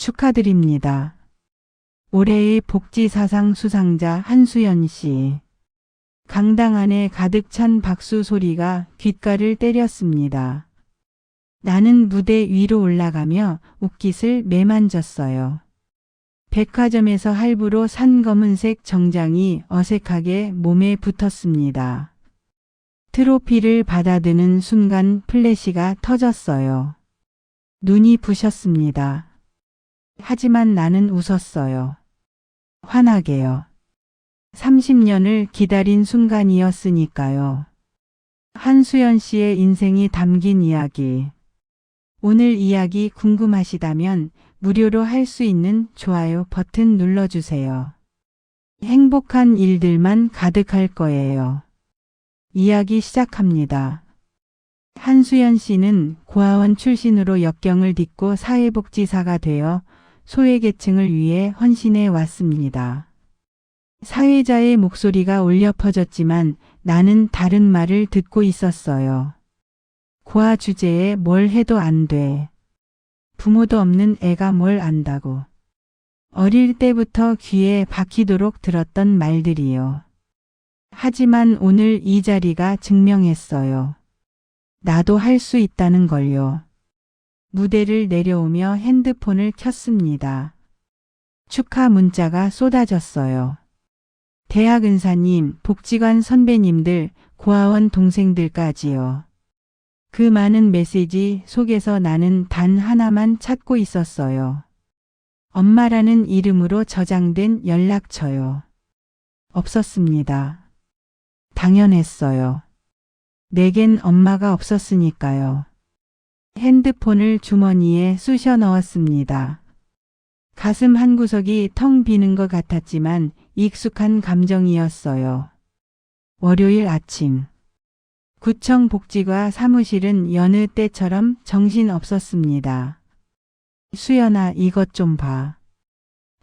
축하드립니다. 올해의 복지사상 수상자 한수연 씨. 강당 안에 가득 찬 박수 소리가 귓가를 때렸습니다. 나는 무대 위로 올라가며 옷깃을 매만졌어요. 백화점에서 할부로 산 검은색 정장이 어색하게 몸에 붙었습니다. 트로피를 받아드는 순간 플래시가 터졌어요. 눈이 부셨습니다. 하지만 나는 웃었어요. 환하게요. 30년을 기다린 순간이었으니까요. 한수연 씨의 인생이 담긴 이야기. 오늘 이야기 궁금하시다면 무료로 할 수 있는 좋아요 버튼 눌러주세요. 행복한 일들만 가득할 거예요. 이야기 시작합니다. 한수연 씨는 고아원 출신으로 역경을 딛고 사회복지사가 되어 소외계층을 위해 헌신해 왔습니다. 사회자의 목소리가 울려 퍼졌지만 나는 다른 말을 듣고 있었어요. 고아 주제에 뭘 해도 안 돼. 부모도 없는 애가 뭘 안다고. 어릴 때부터 귀에 박히도록 들었던 말들이요. 하지만 오늘 이 자리가 증명했어요. 나도 할 수 있다는 걸요. 무대를 내려오며 핸드폰을 켰습니다. 축하 문자가 쏟아졌어요. 대학 은사님, 복지관 선배님들, 고아원 동생들까지요. 그 많은 메시지 속에서 나는 단 하나만 찾고 있었어요. 엄마라는 이름으로 저장된 연락처요. 없었습니다. 당연했어요. 내겐 엄마가 없었으니까요. 핸드폰을 주머니에 쑤셔 넣었습니다. 가슴 한구석이 텅 비는 것 같았지만 익숙한 감정이었어요. 월요일 아침. 구청 복지과 사무실은 여느 때처럼 정신없었습니다. 수연아, 이것 좀 봐.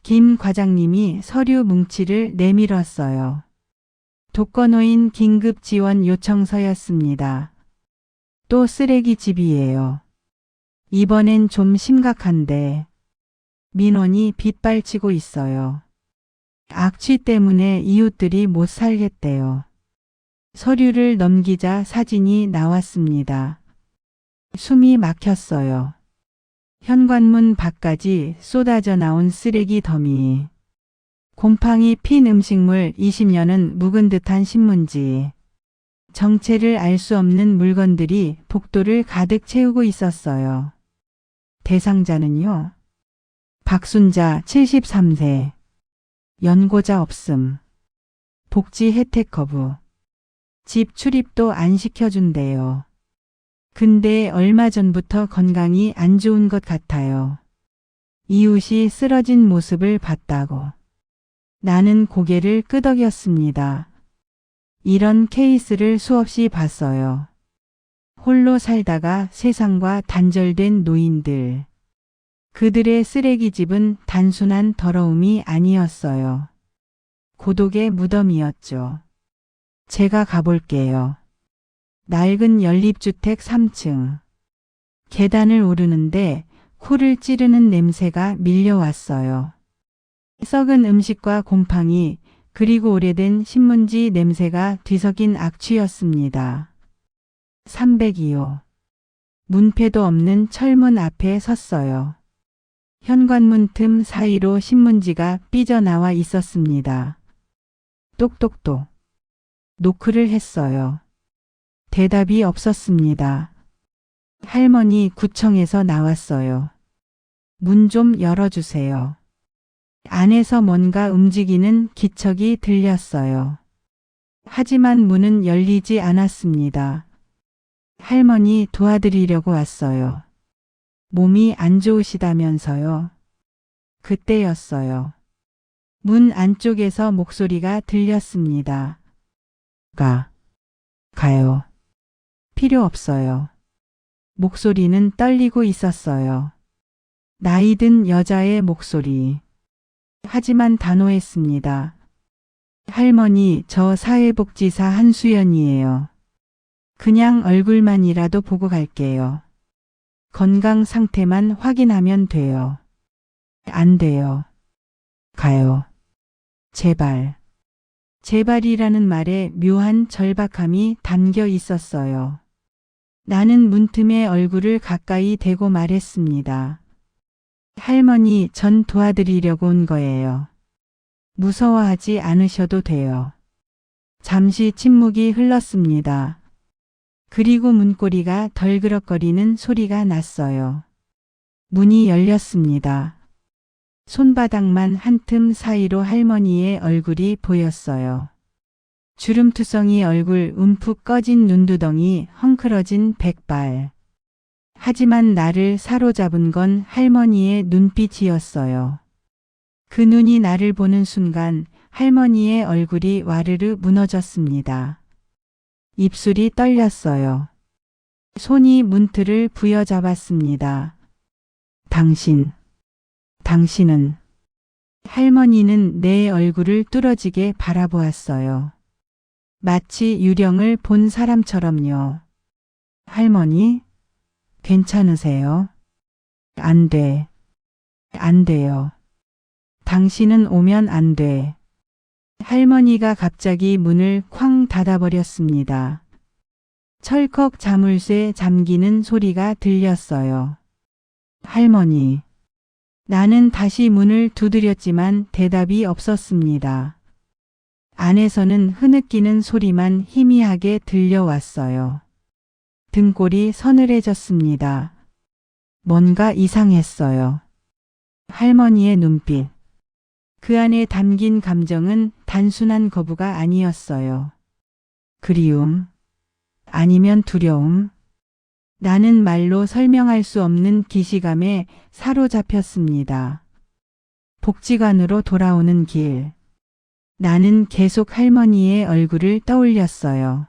김 과장님이 서류 뭉치를 내밀었어요. 독거노인 긴급 지원 요청서였습니다. 또 쓰레기집이에요. 이번엔 좀 심각한데. 민원이 빗발치고 있어요. 악취 때문에 이웃들이 못 살겠대요. 서류를 넘기자 사진이 나왔습니다. 숨이 막혔어요. 현관문 밖까지 쏟아져 나온 쓰레기 더미. 곰팡이 핀 음식물 20년은 묵은 듯한 신문지. 정체를 알 수 없는 물건들이 복도를 가득 채우고 있었어요. 대상자는요. 박순자 73세. 연고자 없음. 복지 혜택 거부. 집 출입도 안 시켜준대요. 근데 얼마 전부터 건강이 안 좋은 것 같아요. 이웃이 쓰러진 모습을 봤다고. 나는 고개를 끄덕였습니다. 이런 케이스를 수없이 봤어요. 홀로 살다가 세상과 단절된 노인들. 그들의 쓰레기집은 단순한 더러움이 아니었어요. 고독의 무덤이었죠. 제가 가볼게요. 낡은 연립주택 3층. 계단을 오르는데 코를 찌르는 냄새가 밀려왔어요. 썩은 음식과 곰팡이, 그리고 오래된 신문지 냄새가 뒤섞인 악취였습니다. 302호. 문패도 없는 철문 앞에 섰어요. 현관문 틈 사이로 신문지가 삐져나와 있었습니다. 똑똑똑. 노크를 했어요. 대답이 없었습니다. 할머니 구청에서 나왔어요. 문 좀 열어주세요. 안에서 뭔가 움직이는 기척이 들렸어요. 하지만 문은 열리지 않았습니다. 할머니 도와드리려고 왔어요. 몸이 안 좋으시다면서요. 그때였어요. 문 안쪽에서 목소리가 들렸습니다. 가요. 필요 없어요. 목소리는 떨리고 있었어요. 나이든 여자의 목소리. 하지만 단호했습니다. 할머니, 저 사회복지사 한수연이에요. 그냥 얼굴만이라도 보고 갈게요. 건강 상태만 확인하면 돼요. 안 돼요. 가요. 제발. 제발이라는 말에 묘한 절박함이 담겨 있었어요. 나는 문틈에 얼굴을 가까이 대고 말했습니다. 할머니, 전 도와드리려고 온 거예요. 무서워하지 않으셔도 돼요. 잠시 침묵이 흘렀습니다. 그리고 문고리가 덜그럭거리는 소리가 났어요. 문이 열렸습니다. 손바닥만 한 틈 사이로 할머니의 얼굴이 보였어요. 주름투성이 얼굴, 움푹 꺼진 눈두덩이, 헝클어진 백발. 하지만 나를 사로잡은 건 할머니의 눈빛이었어요. 그 눈이 나를 보는 순간 할머니의 얼굴이 와르르 무너졌습니다. 입술이 떨렸어요. 손이 문틀을 부여잡았습니다. 당신은. 할머니는 내 얼굴을 뚫어지게 바라보았어요. 마치 유령을 본 사람처럼요. 할머니, 괜찮으세요? 안 돼. 안 돼요. 당신은 오면 안 돼. 할머니가 갑자기 문을 쾅 닫아버렸습니다. 철컥 자물쇠 잠기는 소리가 들렸어요. 할머니. 나는 다시 문을 두드렸지만 대답이 없었습니다. 안에서는 흐느끼는 소리만 희미하게 들려왔어요. 등골이 서늘해졌습니다. 뭔가 이상했어요. 할머니의 눈빛. 그 안에 담긴 감정은 단순한 거부가 아니었어요. 그리움, 아니면 두려움. 나는 말로 설명할 수 없는 기시감에 사로잡혔습니다. 복지관으로 돌아오는 길. 나는 계속 할머니의 얼굴을 떠올렸어요.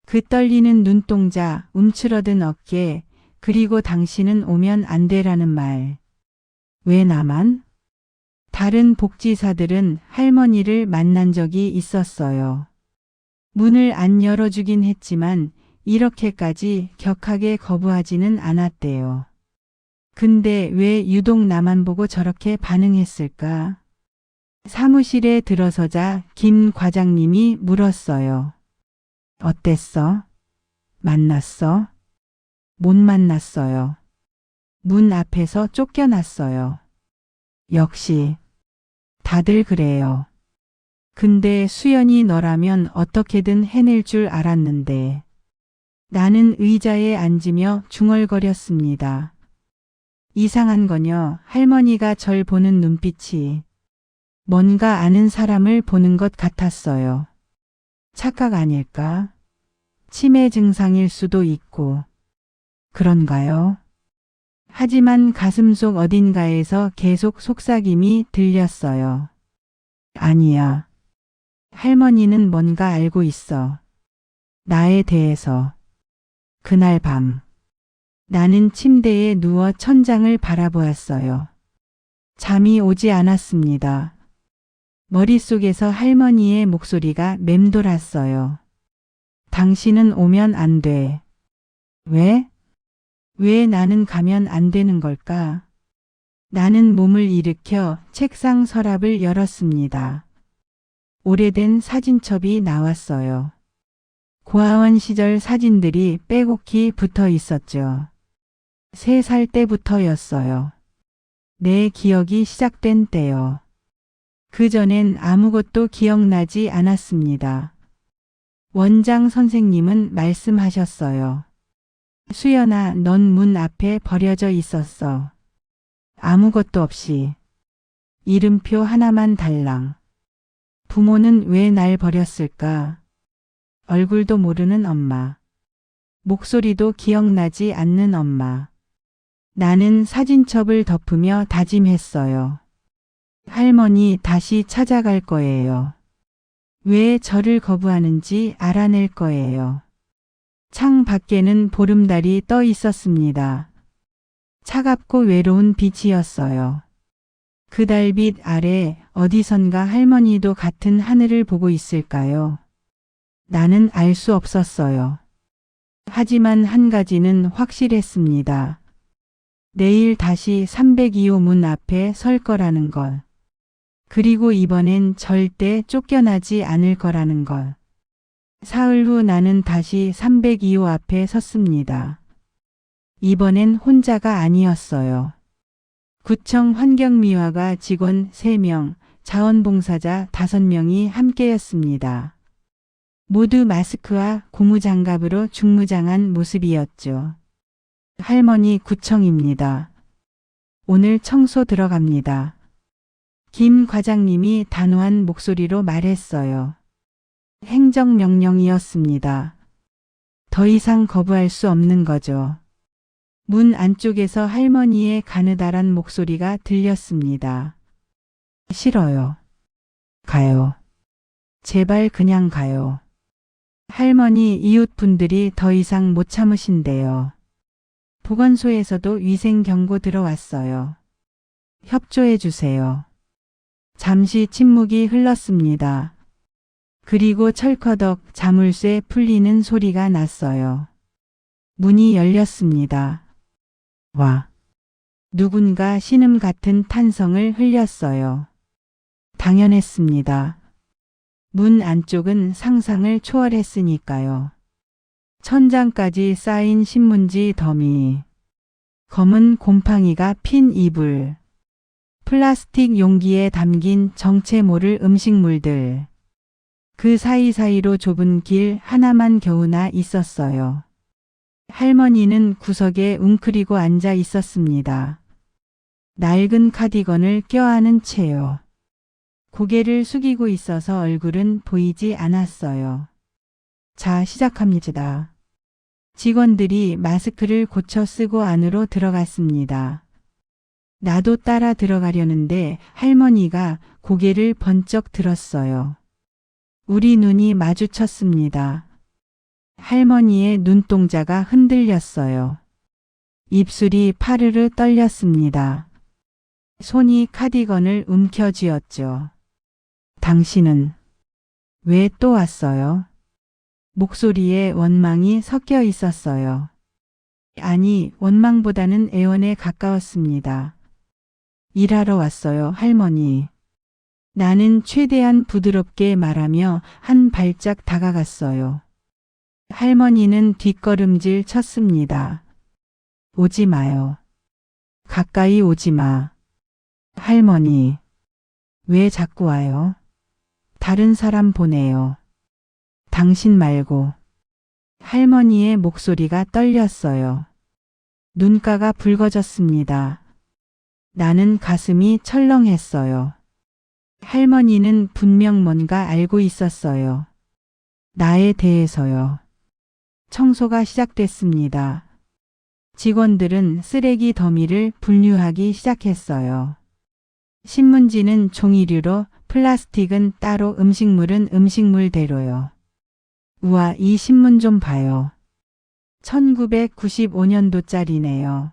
그 떨리는 눈동자, 움츠러든 어깨, 그리고 당신은 오면 안 돼라는 말. 왜 나만? 다른 복지사들은 할머니를 만난 적이 있었어요. 문을 안 열어주긴 했지만 이렇게까지 격하게 거부하지는 않았대요. 근데 왜 유독 나만 보고 저렇게 반응했을까? 사무실에 들어서자 김 과장님이 물었어요. 어땠어? 만났어? 못 만났어요. 문 앞에서 쫓겨났어요. 역시 다들 그래요. 근데 수연이 너라면 어떻게든 해낼 줄 알았는데. 나는 의자에 앉으며 중얼거렸습니다. 이상한 거요. 할머니가 절 보는 눈빛이 뭔가 아는 사람을 보는 것 같았어요. 착각 아닐까? 치매 증상일 수도 있고. 그런가요? 하지만 가슴속 어딘가에서 계속 속삭임이 들렸어요. 아니야. 할머니는 뭔가 알고 있어. 나에 대해서. 그날 밤. 나는 침대에 누워 천장을 바라보았어요. 잠이 오지 않았습니다. 머릿속에서 할머니의 목소리가 맴돌았어요. 당신은 오면 안 돼. 왜? 왜 나는 가면 안 되는 걸까? 나는 몸을 일으켜 책상 서랍을 열었습니다. 오래된 사진첩이 나왔어요. 고아원 시절 사진들이 빼곡히 붙어 있었죠. 3살 때부터였어요. 내 기억이 시작된 때요. 그전엔 아무것도 기억나지 않았습니다. 원장 선생님은 말씀하셨어요. 수연아, 넌 문 앞에 버려져 있었어. 아무것도 없이. 이름표 하나만 달랑. 부모는 왜 날 버렸을까? 얼굴도 모르는 엄마. 목소리도 기억나지 않는 엄마. 나는 사진첩을 덮으며 다짐했어요. 할머니 다시 찾아갈 거예요. 왜 저를 거부하는지 알아낼 거예요. 창 밖에는 보름달이 떠 있었습니다. 차갑고 외로운 빛이었어요. 그 달빛 아래 어디선가 할머니도 같은 하늘을 보고 있을까요? 나는 알 수 없었어요. 하지만 한 가지는 확실했습니다. 내일 다시 302호 문 앞에 설 거라는 걸. 그리고 이번엔 절대 쫓겨나지 않을 거라는 걸. 사흘 후 나는 다시 302호 앞에 섰습니다. 이번엔 혼자가 아니었어요. 구청 환경미화가 직원 3명, 자원봉사자 5명이 함께였습니다. 모두 마스크와 고무장갑으로 중무장한 모습이었죠. 할머니 구청입니다. 오늘 청소 들어갑니다. 김 과장님이 단호한 목소리로 말했어요. 행정명령이었습니다. 더 이상 거부할 수 없는 거죠. 문 안쪽에서 할머니의 가느다란 목소리가 들렸습니다. 싫어요. 가요. 제발 그냥 가요. 할머니 이웃분들이 더 이상 못 참으신대요. 보건소에서도 위생 경고 들어왔어요. 협조해 주세요. 잠시 침묵이 흘렀습니다. 그리고 철커덕 자물쇠 풀리는 소리가 났어요. 문이 열렸습니다. 와. 누군가 신음 같은 탄성을 흘렸어요. 당연했습니다. 문 안쪽은 상상을 초월했으니까요. 천장까지 쌓인 신문지 더미, 검은 곰팡이가 핀 이불, 플라스틱 용기에 담긴 정체 모를 음식물들. 그 사이사이로 좁은 길 하나만 겨우나 있었어요. 할머니는 구석에 웅크리고 앉아 있었습니다. 낡은 카디건을 껴안은 채요. 고개를 숙이고 있어서 얼굴은 보이지 않았어요. 자, 시작합니다. 직원들이 마스크를 고쳐 쓰고 안으로 들어갔습니다. 나도 따라 들어가려는데 할머니가 고개를 번쩍 들었어요. 우리 눈이 마주쳤습니다. 할머니의 눈동자가 흔들렸어요. 입술이 파르르 떨렸습니다. 손이 카디건을 움켜쥐었죠. 당신은 왜 또 왔어요? 목소리에 원망이 섞여 있었어요. 아니, 원망보다는 애원에 가까웠습니다. 일하러 왔어요, 할머니. 나는 최대한 부드럽게 말하며 한 발짝 다가갔어요. 할머니는 뒷걸음질 쳤습니다. 오지 마요. 가까이 오지 마. 할머니, 왜 자꾸 와요? 다른 사람 보내요. 당신 말고. 할머니의 목소리가 떨렸어요. 눈가가 붉어졌습니다. 나는 가슴이 철렁했어요. 할머니는 분명 뭔가 알고 있었어요. 나에 대해서요. 청소가 시작됐습니다. 직원들은 쓰레기 더미를 분류하기 시작했어요. 신문지는 종이류로, 플라스틱은 따로, 음식물은 음식물대로요. 우와, 이 신문 좀 봐요. 1995년도짜리네요.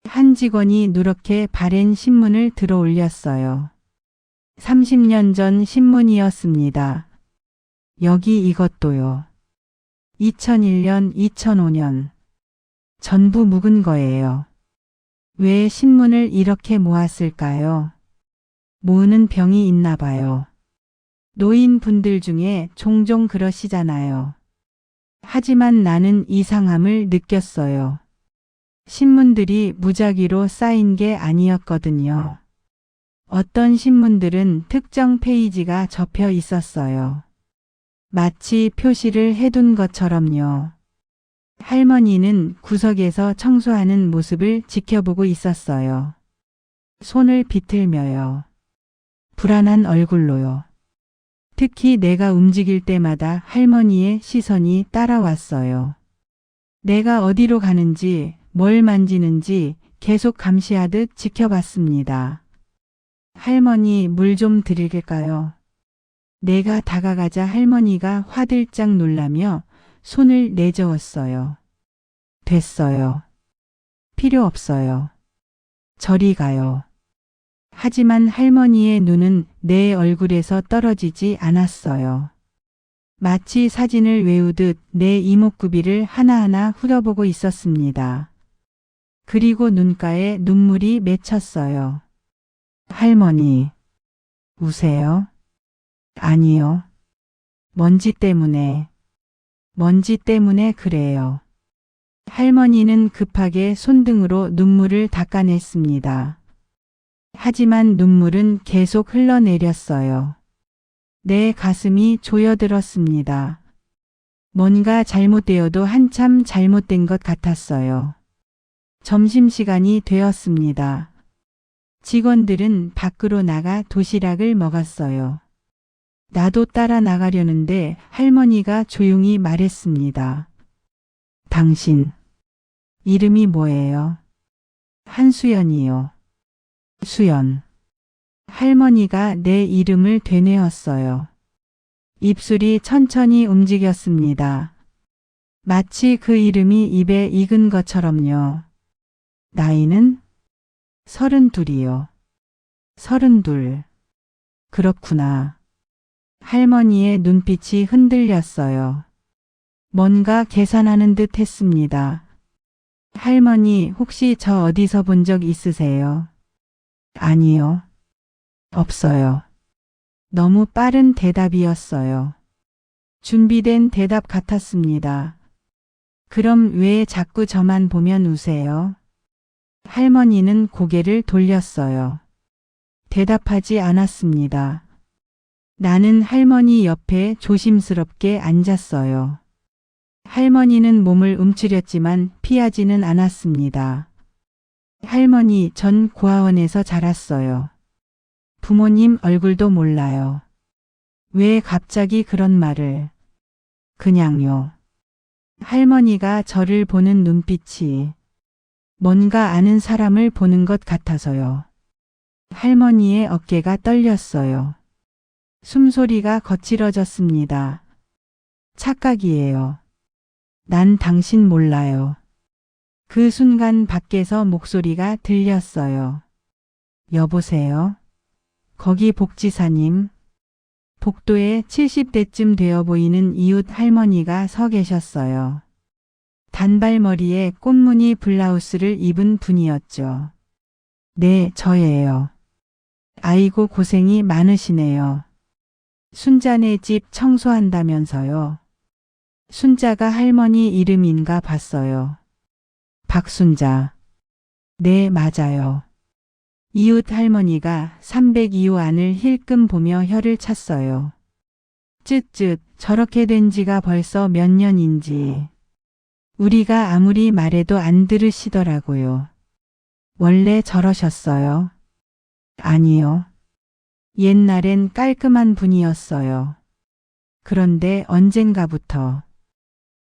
한 직원이 누렇게 바랜 신문을 들어 올렸어요. 30년 전 신문이었습니다. 여기 이것도요. 2001년, 2005년. 전부 묵은 거예요. 왜 신문을 이렇게 모았을까요? 모으는 병이 있나 봐요. 노인분들 중에 종종 그러시잖아요. 하지만 나는 이상함을 느꼈어요. 신문들이 무작위로 쌓인 게 아니었거든요. 어떤 신문들은 특정 페이지가 접혀 있었어요. 마치 표시를 해둔 것처럼요. 할머니는 구석에서 청소하는 모습을 지켜보고 있었어요. 손을 비틀며요. 불안한 얼굴로요. 특히 내가 움직일 때마다 할머니의 시선이 따라왔어요. 내가 어디로 가는지, 뭘 만지는지 계속 감시하듯 지켜봤습니다. 할머니, 물 좀 드릴까요? 내가 다가가자 할머니가 화들짝 놀라며 손을 내저었어요. 됐어요. 필요 없어요. 저리 가요. 하지만 할머니의 눈은 내 얼굴에서 떨어지지 않았어요. 마치 사진을 외우듯 내 이목구비를 하나하나 훑어보고 있었습니다. 그리고 눈가에 눈물이 맺혔어요. 할머니, 우세요? 아니요. 먼지 때문에. 먼지 때문에 그래요. 할머니는 급하게 손등으로 눈물을 닦아냈습니다. 하지만 눈물은 계속 흘러내렸어요. 내 가슴이 조여들었습니다. 뭔가 잘못되어도 한참 잘못된 것 같았어요. 점심시간이 되었습니다. 직원들은 밖으로 나가 도시락을 먹었어요. 나도 따라 나가려는데 할머니가 조용히 말했습니다. 당신, 이름이 뭐예요? 한수연이요. 수연. 할머니가 내 이름을 되뇌었어요. 입술이 천천히 움직였습니다. 마치 그 이름이 입에 익은 것처럼요. 나이는? 32이요. 32. 그렇구나. 할머니의 눈빛이 흔들렸어요. 뭔가 계산하는 듯 했습니다. 할머니, 혹시 저 어디서 본 적 있으세요? 아니요. 없어요. 너무 빠른 대답이었어요. 준비된 대답 같았습니다. 그럼 왜 자꾸 저만 보면 우세요? 할머니는 고개를 돌렸어요. 대답하지 않았습니다. 나는 할머니 옆에 조심스럽게 앉았어요. 할머니는 몸을 움츠렸지만 피하지는 않았습니다. 할머니, 전 고아원에서 자랐어요. 부모님 얼굴도 몰라요. 왜 갑자기 그런 말을? 그냥요. 할머니가 저를 보는 눈빛이 뭔가 아는 사람을 보는 것 같아서요. 할머니의 어깨가 떨렸어요. 숨소리가 거칠어졌습니다. 착각이에요. 난 당신 몰라요. 그 순간 밖에서 목소리가 들렸어요. 여보세요? 거기 복지사님. 복도에 70대쯤 되어 보이는 이웃 할머니가 서 계셨어요. 단발머리에 꽃무늬 블라우스를 입은 분이었죠. 네, 저예요. 아이고 고생이 많으시네요. 순자네 집 청소한다면서요. 순자가 할머니 이름인가 봤어요. 박순자. 네, 맞아요. 이웃 할머니가 302호 안을 힐끔 보며 혀를 찼어요. 쯧쯧, 저렇게 된 지가 벌써 몇 년인지. 우리가 아무리 말해도 안 들으시더라고요. 원래 저러셨어요? 아니요. 옛날엔 깔끔한 분이었어요. 그런데 언젠가부터,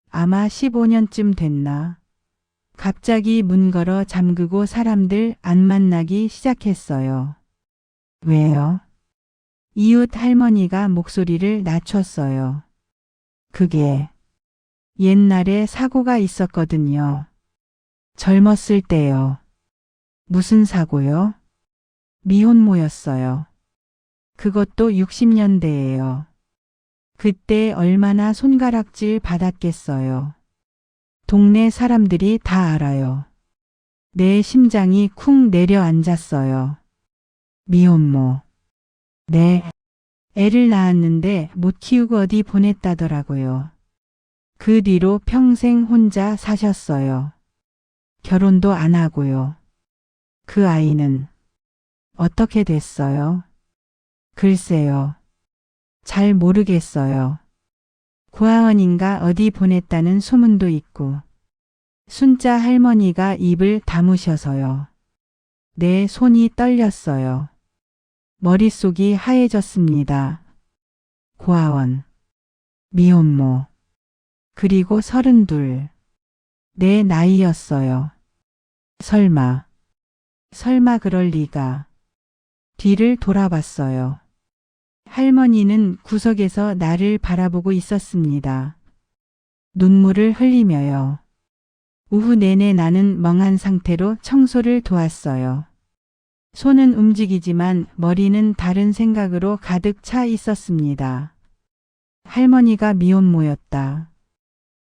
아마 15년쯤 됐나? 갑자기 문 걸어 잠그고 사람들 안 만나기 시작했어요. 왜요? 이웃 할머니가 목소리를 낮췄어요. 그게 옛날에 사고가 있었거든요. 젊었을 때요. 무슨 사고요? 미혼모였어요. 그것도 60년대예요. 그때 얼마나 손가락질 받았겠어요. 동네 사람들이 다 알아요. 내 심장이 쿵 내려앉았어요. 미혼모. 네. 애를 낳았는데 못 키우고 어디 보냈다더라고요. 그 뒤로 평생 혼자 사셨어요. 결혼도 안 하고요. 그 아이는 어떻게 됐어요? 글쎄요. 잘 모르겠어요. 고아원인가 어디 보냈다는 소문도 있고. 순자 할머니가 입을 다무셔서요. 내 손이 떨렸어요. 머릿속이 하얘졌습니다. 고아원, 미혼모, 그리고 32. 내 나이였어요. 설마 그럴 리가. 뒤를 돌아봤어요. 할머니는 구석에서 나를 바라보고 있었습니다. 눈물을 흘리며요. 오후 내내 나는 멍한 상태로 청소를 도왔어요. 손은 움직이지만 머리는 다른 생각으로 가득 차 있었습니다. 할머니가 미혼모였다.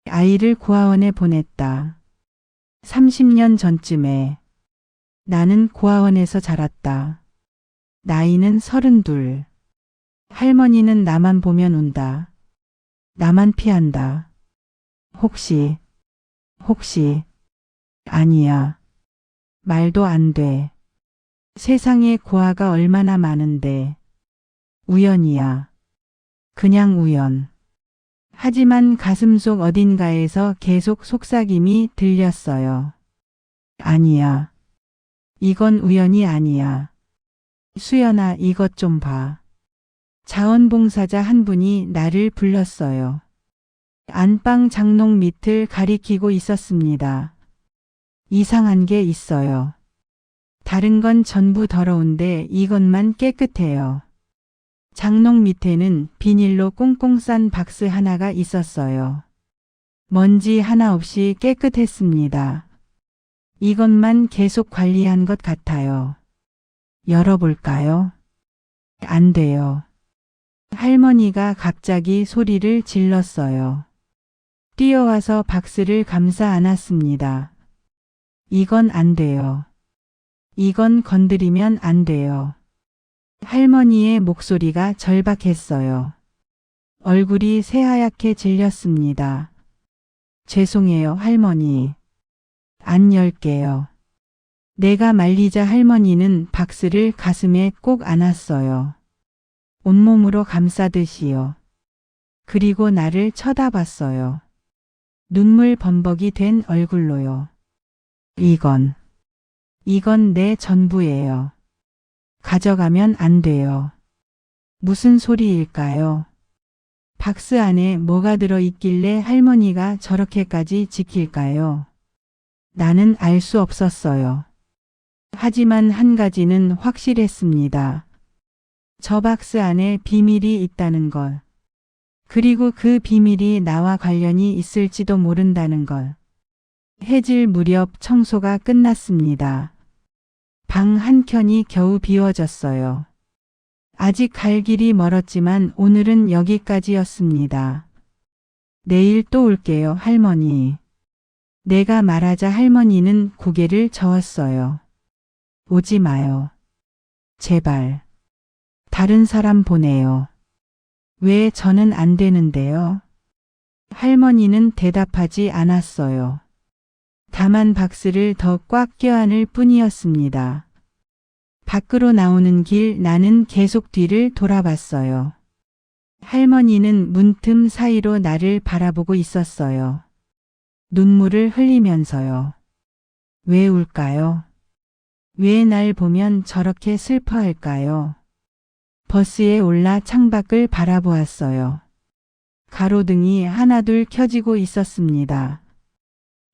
아이를 고아원에 보냈다. 30년 전쯤에 나는 고아원에서 자랐다. 나이는 32. 할머니는 나만 보면 운다. 나만 피한다. 혹시, 아니야. 말도 안 돼. 세상에 고아가 얼마나 많은데. 우연이야. 그냥 우연. 하지만 가슴속 어딘가에서 계속 속삭임이 들렸어요. 아니야. 이건 우연이 아니야. 수연아, 이것 좀 봐. 자원봉사자 한 분이 나를 불렀어요. 안방 장롱 밑을 가리키고 있었습니다. 이상한 게 있어요. 다른 건 전부 더러운데 이것만 깨끗해요. 장롱 밑에는 비닐로 꽁꽁 싼 박스 하나가 있었어요. 먼지 하나 없이 깨끗했습니다. 이것만 계속 관리한 것 같아요. 열어볼까요? 안 돼요. 할머니가 갑자기 소리를 질렀어요. 뛰어와서 박스를 감싸 안았습니다. 이건 안 돼요. 이건 건드리면 안 돼요. 할머니의 목소리가 절박했어요. 얼굴이 새하얗게 질렸습니다. 죄송해요, 할머니. 안 열게요. 내가 말리자 할머니는 박스를 가슴에 꼭 안았어요. 온몸으로 감싸듯이요. 그리고 나를 쳐다봤어요. 눈물 범벅이 된 얼굴로요. 이건 내 전부예요. 가져가면 안 돼요. 무슨 소리일까요? 박스 안에 뭐가 들어있길래 할머니가 저렇게까지 지킬까요? 나는 알 수 없었어요. 하지만 한 가지는 확실했습니다. 저 박스 안에 비밀이 있다는 걸. 그리고 그 비밀이 나와 관련이 있을지도 모른다는 걸. 해질 무렵 청소가 끝났습니다. 방 한켠이 겨우 비워졌어요. 아직 갈 길이 멀었지만 오늘은 여기까지였습니다. 내일 또 올게요, 할머니. 내가 말하자 할머니는 고개를 저었어요. 오지 마요. 제발. 다른 사람 보내요. 왜 저는 안 되는데요? 할머니는 대답하지 않았어요. 다만 박스를 더 꽉 껴안을 뿐이었습니다. 밖으로 나오는 길 나는 계속 뒤를 돌아봤어요. 할머니는 문틈 사이로 나를 바라보고 있었어요. 눈물을 흘리면서요. 왜 울까요? 왜 날 보면 저렇게 슬퍼할까요? 버스에 올라 창밖을 바라보았어요. 가로등이 하나둘 켜지고 있었습니다.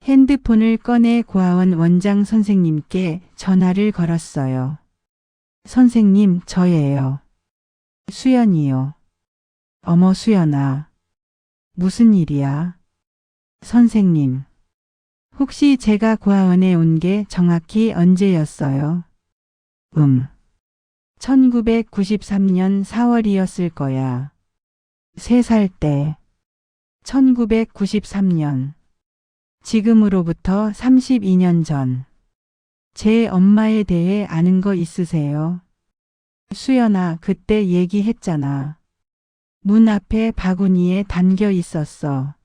핸드폰을 꺼내 고아원 원장 선생님께 전화를 걸었어요. 선생님, 저예요. 수연이요. 어머, 수연아. 무슨 일이야? 선생님. 혹시 제가 고아원에 온 게 정확히 언제였어요? 1993년 4월이었을 거야. 3살 때. 1993년. 지금으로부터 32년 전. 제 엄마에 대해 아는 거 있으세요? 수연아, 그때 얘기했잖아. 문 앞에 바구니에 담겨 있었어.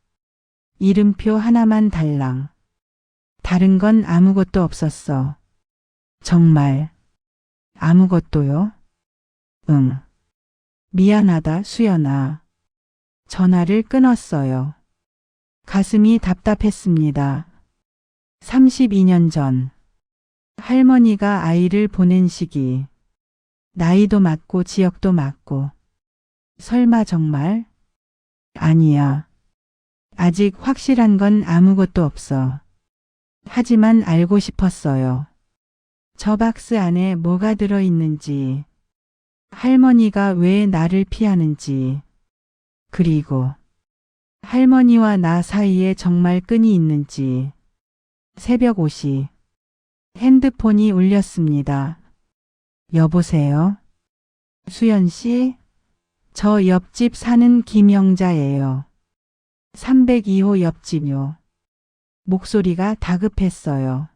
이름표 하나만 달랑. 다른 건 아무것도 없었어. 정말. 아무것도요? 응. 미안하다, 수연아. 전화를 끊었어요. 가슴이 답답했습니다. 32년 전. 할머니가 아이를 보낸 시기. 나이도 맞고 지역도 맞고. 설마 정말? 아니야. 아직 확실한 건 아무것도 없어. 하지만 알고 싶었어요. 저 박스 안에 뭐가 들어있는지. 할머니가 왜 나를 피하는지. 그리고 할머니와 나 사이에 정말 끈이 있는지. 새벽 5시. 핸드폰이 울렸습니다. 여보세요? 수연 씨? 저 옆집 사는 김영자예요. 302호 옆집요. 목소리가 다급했어요.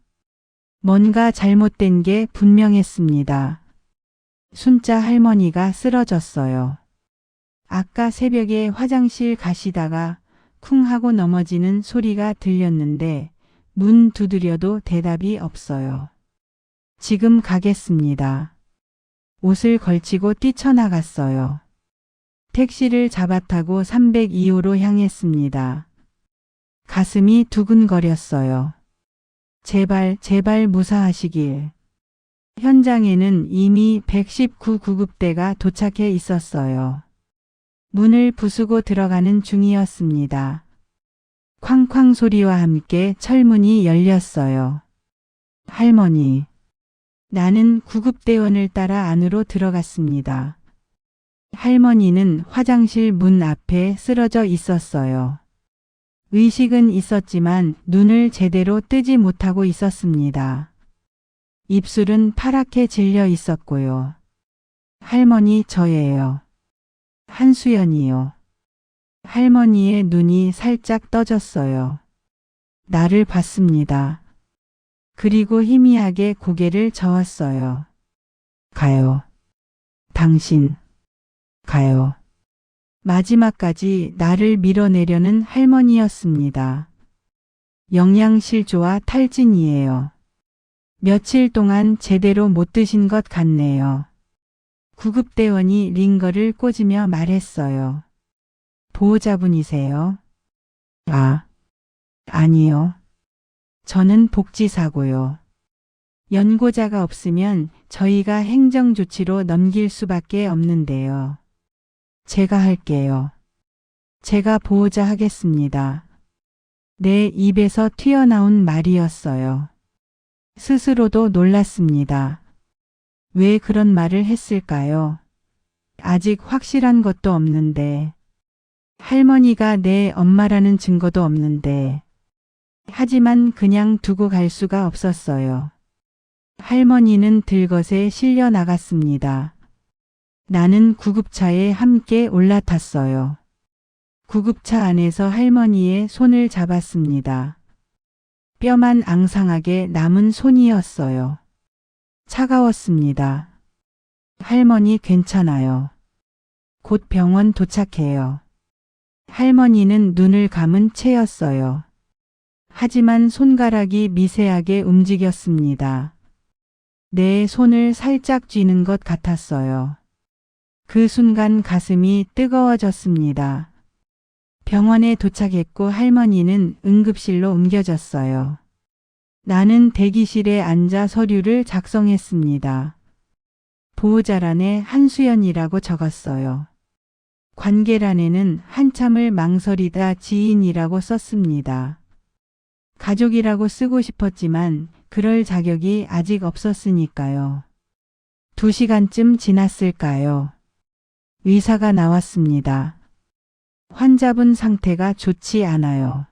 뭔가 잘못된 게 분명했습니다. 순자 할머니가 쓰러졌어요. 아까 새벽에 화장실 가시다가 쿵 하고 넘어지는 소리가 들렸는데 문 두드려도 대답이 없어요. 지금 가겠습니다. 옷을 걸치고 뛰쳐나갔어요. 택시를 잡아 타고 302호로 향했습니다. 가슴이 두근거렸어요. 제발, 제발 무사하시길. 현장에는 이미 119 구급대가 도착해 있었어요. 문을 부수고 들어가는 중이었습니다. 쾅쾅 소리와 함께 철문이 열렸어요. 할머니. 나는 구급대원을 따라 안으로 들어갔습니다. 할머니는 화장실 문 앞에 쓰러져 있었어요. 의식은 있었지만 눈을 제대로 뜨지 못하고 있었습니다. 입술은 파랗게 질려 있었고요. 할머니 저예요. 한수연이요. 할머니의 눈이 살짝 떠졌어요. 나를 봤습니다. 그리고 희미하게 고개를 저었어요. 가요. 당신. 가요. 마지막까지 나를 밀어내려는 할머니였습니다. 영양실조와 탈진이에요. 며칠 동안 제대로 못 드신 것 같네요. 구급대원이 링거를 꽂으며 말했어요. 보호자분이세요? 아, 아니요. 저는 복지사고요. 연고자가 없으면 저희가 행정조치로 넘길 수밖에 없는데요. 제가 할게요. 제가 보호자 하겠습니다. 내 입에서 튀어나온 말이었어요. 스스로도 놀랐습니다. 왜 그런 말을 했을까요? 아직 확실한 것도 없는데. 할머니가 내 엄마라는 증거도 없는데. 하지만 그냥 두고 갈 수가 없었어요. 할머니는 들것에 실려 나갔습니다. 나는 구급차에 함께 올라탔어요. 구급차 안에서 할머니의 손을 잡았습니다. 뼈만 앙상하게 남은 손이었어요. 차가웠습니다. 할머니 괜찮아요. 곧 병원 도착해요. 할머니는 눈을 감은 채였어요. 하지만 손가락이 미세하게 움직였습니다. 내 손을 살짝 쥐는 것 같았어요. 그 순간 가슴이 뜨거워졌습니다. 병원에 도착했고 할머니는 응급실로 옮겨졌어요. 나는 대기실에 앉아 서류를 작성했습니다. 보호자란에 한수연이라고 적었어요. 관계란에는 한참을 망설이다 지인이라고 썼습니다. 가족이라고 쓰고 싶었지만 그럴 자격이 아직 없었으니까요. 2시간쯤 지났을까요? 의사가 나왔습니다. 환자분 상태가 좋지 않아요.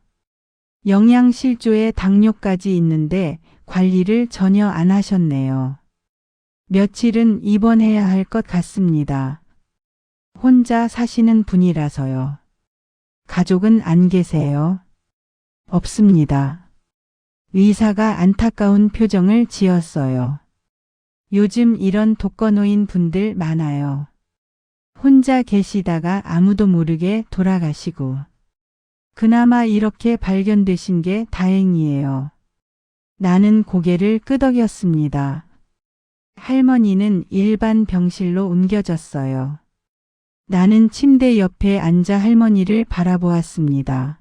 영양실조에 당뇨까지 있는데 관리를 전혀 안 하셨네요. 며칠은 입원해야 할 것 같습니다. 혼자 사시는 분이라서요. 가족은 안 계세요? 없습니다. 의사가 안타까운 표정을 지었어요. 요즘 이런 독거노인 분들 많아요. 혼자 계시다가 아무도 모르게 돌아가시고. 그나마 이렇게 발견되신 게 다행이에요. 나는 고개를 끄덕였습니다. 할머니는 일반 병실로 옮겨졌어요. 나는 침대 옆에 앉아 할머니를 바라보았습니다.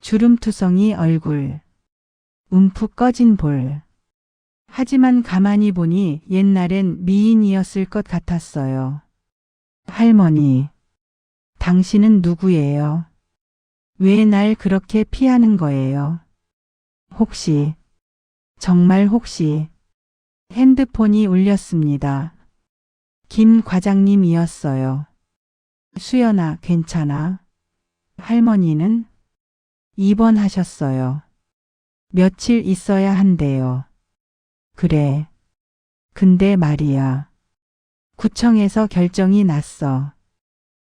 주름투성이 얼굴, 움푹 꺼진 볼. 하지만 가만히 보니 옛날엔 미인이었을 것 같았어요. 할머니, 당신은 누구예요? 왜 날 그렇게 피하는 거예요? 혹시, 정말 혹시, 핸드폰이 울렸습니다. 김 과장님이었어요. 수연아, 괜찮아? 할머니는 입원하셨어요. 며칠 있어야 한대요. 그래. 근데 말이야. 구청에서 결정이 났어.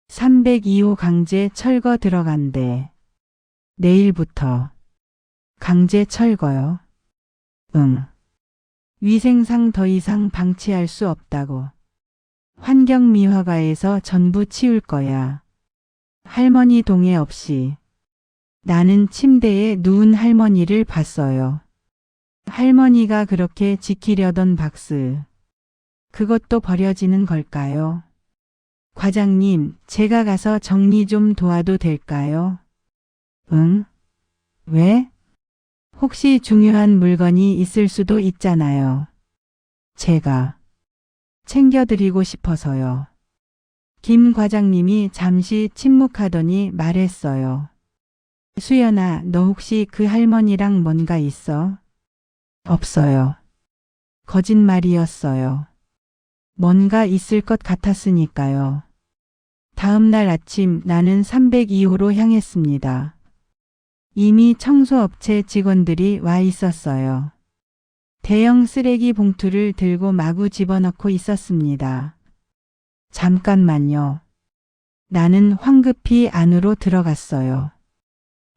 302호 강제 철거 들어간대. 내일부터. 강제 철거요. 응. 위생상 더 이상 방치할 수 없다고. 환경미화가에서 전부 치울 거야. 할머니 동의 없이. 나는 침대에 누운 할머니를 봤어요. 할머니가 그렇게 지키려던 박스. 그것도 버려지는 걸까요? 과장님, 제가 가서 정리 좀 도와도 될까요? 응? 왜? 혹시 중요한 물건이 있을 수도 있잖아요. 제가 챙겨드리고 싶어서요. 김 과장님이 잠시 침묵하더니 말했어요. 수연아, 너 혹시 그 할머니랑 뭔가 있어? 없어요. 거짓말이었어요. 뭔가 있을 것 같았으니까요. 다음 날 아침 나는 302호로 향했습니다. 이미 청소업체 직원들이 와 있었어요. 대형 쓰레기 봉투를 들고 마구 집어넣고 있었습니다. 잠깐만요. 나는 황급히 안으로 들어갔어요.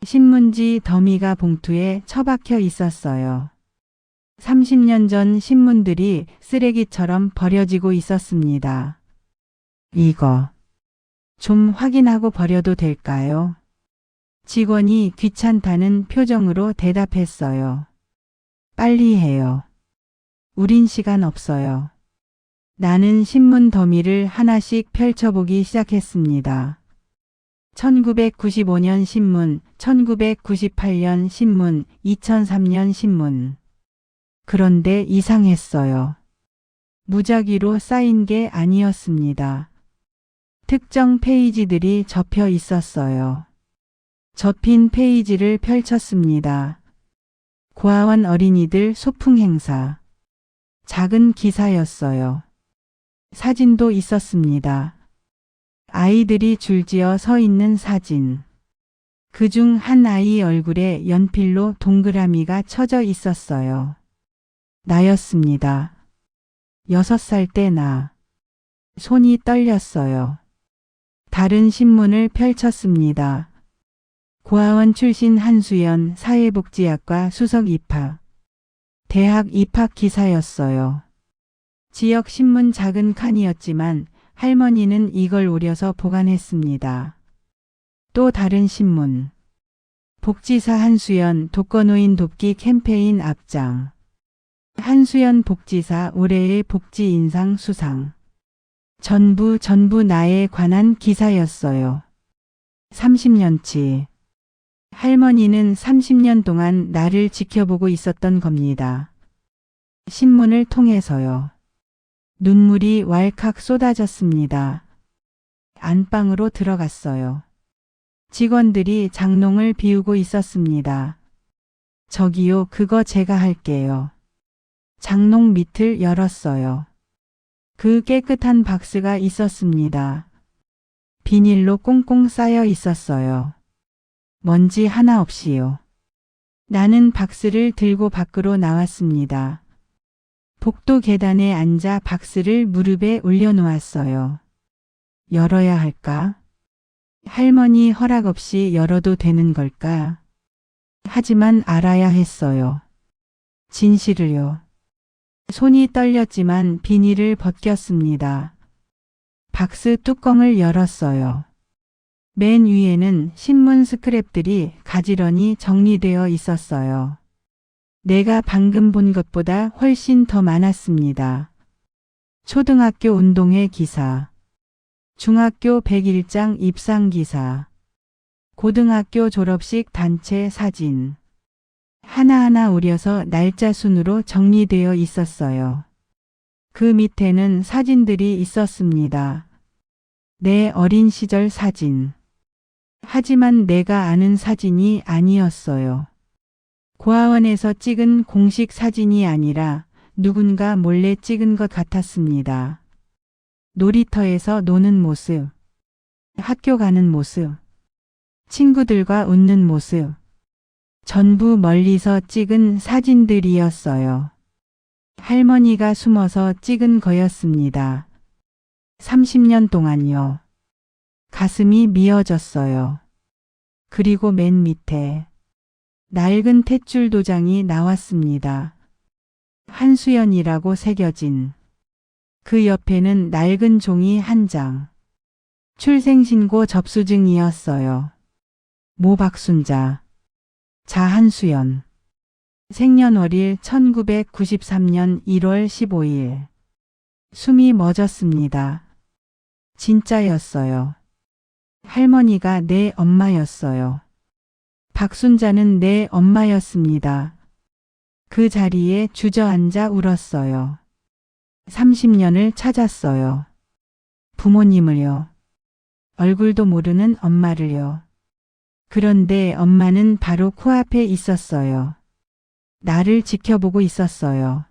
신문지 더미가 봉투에 처박혀 있었어요. 30년 전 신문들이 쓰레기처럼 버려지고 있었습니다. 이거 좀 확인하고 버려도 될까요? 직원이 귀찮다는 표정으로 대답했어요. 빨리 해요. 우린 시간 없어요. 나는 신문 더미를 하나씩 펼쳐보기 시작했습니다. 1995년 신문, 1998년 신문, 2003년 신문. 그런데 이상했어요. 무작위로 쌓인 게 아니었습니다. 특정 페이지들이 접혀 있었어요. 접힌 페이지를 펼쳤습니다. 고아원 어린이들 소풍 행사. 작은 기사였어요. 사진도 있었습니다. 아이들이 줄지어 서 있는 사진. 그중 한 아이 얼굴에 연필로 동그라미가 쳐져 있었어요. 나였습니다. 6살 때 나. 손이 떨렸어요. 다른 신문을 펼쳤습니다. 고아원 출신 한수연 사회복지학과 수석 입학. 대학 입학 기사였어요. 지역 신문 작은 칸이었지만 할머니는 이걸 오려서 보관했습니다. 또 다른 신문. 복지사 한수연 독거노인 돕기 캠페인 앞장. 한수연 복지사 올해의 복지 인상 수상. 전부 나에 관한 기사였어요. 30년치. 할머니는 30년 동안 나를 지켜보고 있었던 겁니다. 신문을 통해서요. 눈물이 왈칵 쏟아졌습니다. 안방으로 들어갔어요. 직원들이 장롱을 비우고 있었습니다. 저기요, 그거 제가 할게요. 장롱 밑을 열었어요. 그 깨끗한 박스가 있었습니다. 비닐로 꽁꽁 쌓여 있었어요. 먼지 하나 없이요. 나는 박스를 들고 밖으로 나왔습니다. 복도 계단에 앉아 박스를 무릎에 올려놓았어요. 열어야 할까? 할머니 허락 없이 열어도 되는 걸까? 하지만 알아야 했어요. 진실을요. 손이 떨렸지만 비닐을 벗겼습니다. 박스 뚜껑을 열었어요. 맨 위에는 신문 스크랩들이 가지런히 정리되어 있었어요. 내가 방금 본 것보다 훨씬 더 많았습니다. 초등학교 운동회 기사, 중학교 101장 입상 기사, 고등학교 졸업식 단체 사진. 하나하나 오려서 날짜 순으로 정리되어 있었어요. 그 밑에는 사진들이 있었습니다. 내 어린 시절 사진. 하지만 내가 아는 사진이 아니었어요. 고아원에서 찍은 공식 사진이 아니라 누군가 몰래 찍은 것 같았습니다. 놀이터에서 노는 모습, 학교 가는 모습, 친구들과 웃는 모습, 전부 멀리서 찍은 사진들이었어요. 할머니가 숨어서 찍은 거였습니다. 30년 동안요. 가슴이 미어졌어요. 그리고 맨 밑에 낡은 탯줄 도장이 나왔습니다. 한수연이라고 새겨진. 그 옆에는 낡은 종이 한 장. 출생신고 접수증이었어요. 모 박순자. 자 한수연. 생년월일 1993년 1월 15일. 숨이 멎었습니다. 진짜였어요. 할머니가 내 엄마였어요. 박순자는 내 엄마였습니다. 그 자리에 주저앉아 울었어요. 30년을 찾았어요. 부모님을요. 얼굴도 모르는 엄마를요. 그런데 엄마는 바로 코앞에 있었어요. 나를 지켜보고 있었어요.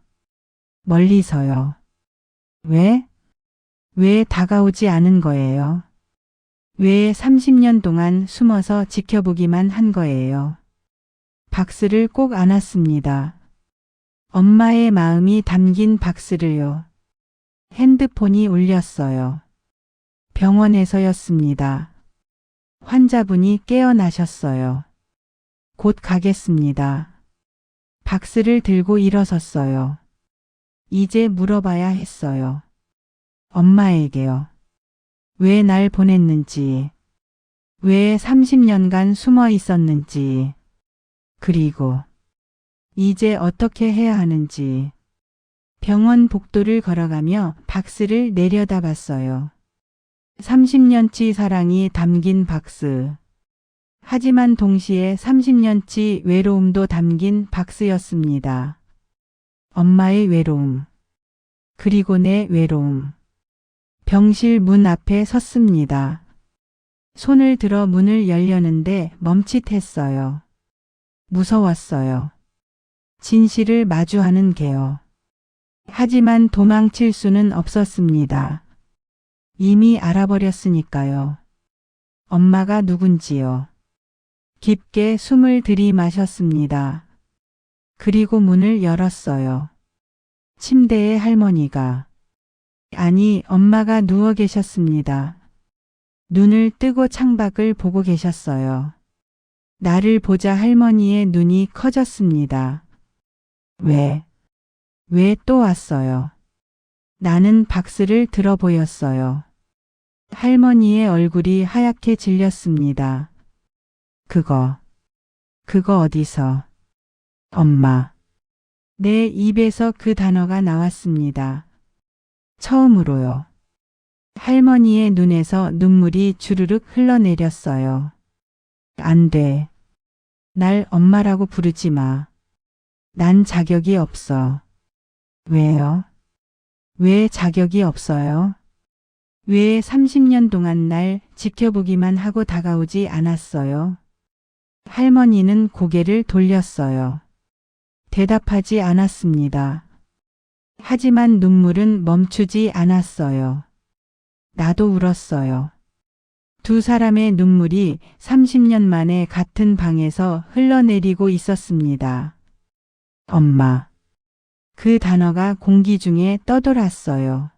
멀리서요. 왜? 왜 다가오지 않은 거예요? 왜 30년 동안 숨어서 지켜보기만 한 거예요? 박스를 꼭 안았습니다. 엄마의 마음이 담긴 박스를요. 핸드폰이 울렸어요. 병원에서였습니다. 환자분이 깨어나셨어요. 곧 가겠습니다. 박스를 들고 일어섰어요. 이제 물어봐야 했어요. 엄마에게요. 왜 날 보냈는지, 왜 30년간 숨어 있었는지, 그리고 이제 어떻게 해야 하는지. 병원 복도를 걸어가며 박스를 내려다봤어요. 30년치 사랑이 담긴 박스. 하지만 동시에 30년치 외로움도 담긴 박스였습니다. 엄마의 외로움. 그리고 내 외로움. 병실 문 앞에 섰습니다. 손을 들어 문을 열려는데 멈칫했어요. 무서웠어요. 진실을 마주하는 게요. 하지만 도망칠 수는 없었습니다. 이미 알아버렸으니까요. 엄마가 누군지요. 깊게 숨을 들이마셨습니다. 그리고 문을 열었어요. 침대에 할머니가, 아니 엄마가 누워 계셨습니다. 눈을 뜨고 창밖을 보고 계셨어요. 나를 보자 할머니의 눈이 커졌습니다. 왜 또 왔어요? 나는 박스를 들어 보였어요. 할머니의 얼굴이 하얗게 질렸습니다. 그거 어디서? 엄마. 내 입에서 그 단어가 나왔습니다. 처음으로요. 할머니의 눈에서 눈물이 주르륵 흘러내렸어요. 안 돼. 날 엄마라고 부르지 마. 난 자격이 없어. 왜요? 왜 자격이 없어요? 왜 30년 동안 날 지켜보기만 하고 다가오지 않았어요? 할머니는 고개를 돌렸어요. 대답하지 않았습니다. 하지만 눈물은 멈추지 않았어요. 나도 울었어요. 두 사람의 눈물이 30년 만에 같은 방에서 흘러내리고 있었습니다. 엄마. 그 단어가 공기 중에 떠돌았어요.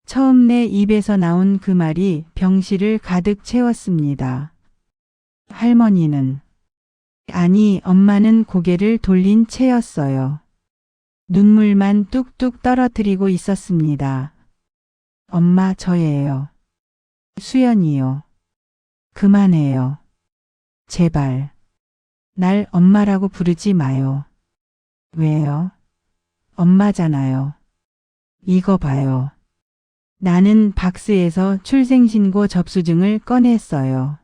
처음 내 입에서 나온 그 말이 병실을 가득 채웠습니다. 할머니는, 아니 엄마는 고개를 돌린 채였어요. 눈물만 뚝뚝 떨어뜨리고 있었습니다. 엄마 저예요. 수연이요. 그만해요. 제발. 날 엄마라고 부르지 마요. 왜요? 엄마잖아요. 이거 봐요. 나는 박스에서 출생신고 접수증을 꺼냈어요.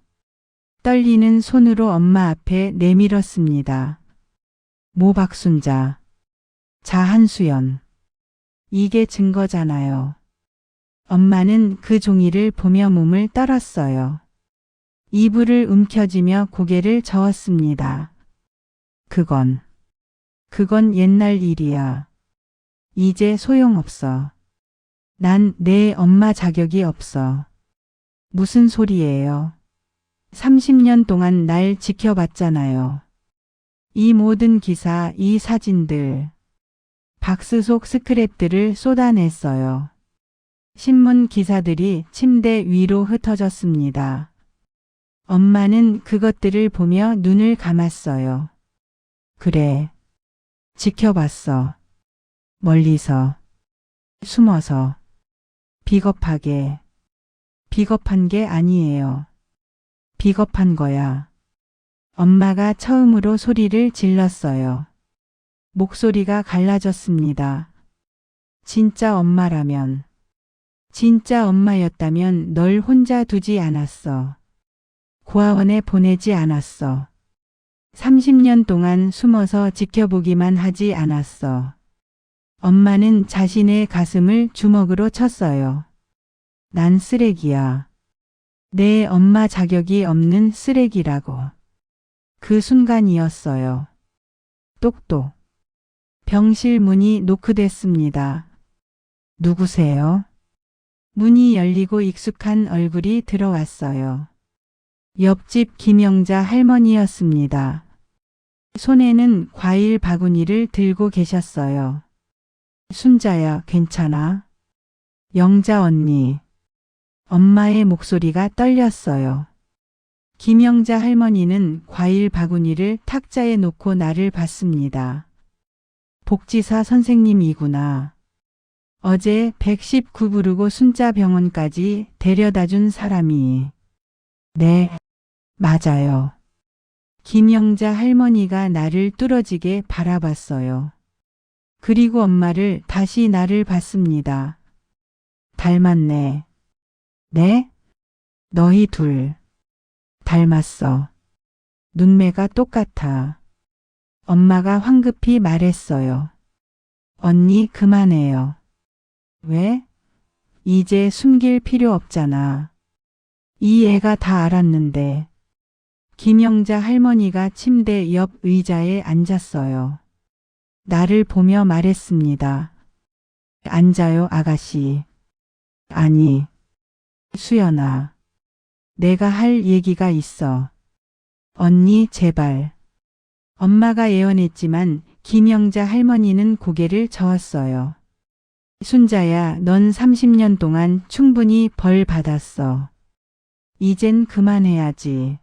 떨리는 손으로 엄마 앞에 내밀었습니다. 모 박순자. 자 한수연. 이게 증거잖아요. 엄마는 그 종이를 보며 몸을 떨었어요. 이불을 움켜쥐며 고개를 저었습니다. 그건 옛날 일이야. 이제 소용없어. 난 내 엄마 자격이 없어. 무슨 소리예요? 30년 동안 날 지켜봤잖아요. 이 모든 기사, 이 사진들. 박스 속 스크랩들을 쏟아냈어요. 신문 기사들이 침대 위로 흩어졌습니다. 엄마는 그것들을 보며 눈을 감았어요. 그래. 지켜봤어. 멀리서. 숨어서. 비겁하게. 비겁한 게 아니에요. 비겁한 거야. 엄마가 처음으로 소리를 질렀어요. 목소리가 갈라졌습니다. 진짜 엄마라면, 진짜 엄마였다면 널 혼자 두지 않았어. 고아원에 보내지 않았어. 30년 동안 숨어서 지켜보기만 하지 않았어. 엄마는 자신의 가슴을 주먹으로 쳤어요. 난 쓰레기야. 내 엄마 자격이 없는 쓰레기라고. 그 순간이었어요. 똑똑. 병실 문이 노크됐습니다. 누구세요? 문이 열리고 익숙한 얼굴이 들어왔어요. 옆집 김영자 할머니였습니다. 손에는 과일 바구니를 들고 계셨어요. 순자야, 괜찮아? 영자 언니. 엄마의 목소리가 떨렸어요. 김영자 할머니는 과일 바구니를 탁자에 놓고 나를 봤습니다. 복지사 선생님이구나. 어제 119 부르고 순자 병원까지 데려다 준 사람이. 네, 맞아요. 김영자 할머니가 나를 뚫어지게 바라봤어요. 그리고 엄마를 다시 나를 봤습니다. 닮았네. 네? 너희 둘. 닮았어. 눈매가 똑같아. 엄마가 황급히 말했어요. 언니 그만해요. 왜? 이제 숨길 필요 없잖아. 이 애가 다 알았는데. 김영자 할머니가 침대 옆 의자에 앉았어요. 나를 보며 말했습니다. 앉아요, 아가씨. 아니, 수연아. 내가 할 얘기가 있어. 언니, 제발. 엄마가 예언했지만 김영자 할머니는 고개를 저었어요. 순자야, 넌 30년 동안 충분히 벌 받았어. 이젠 그만해야지.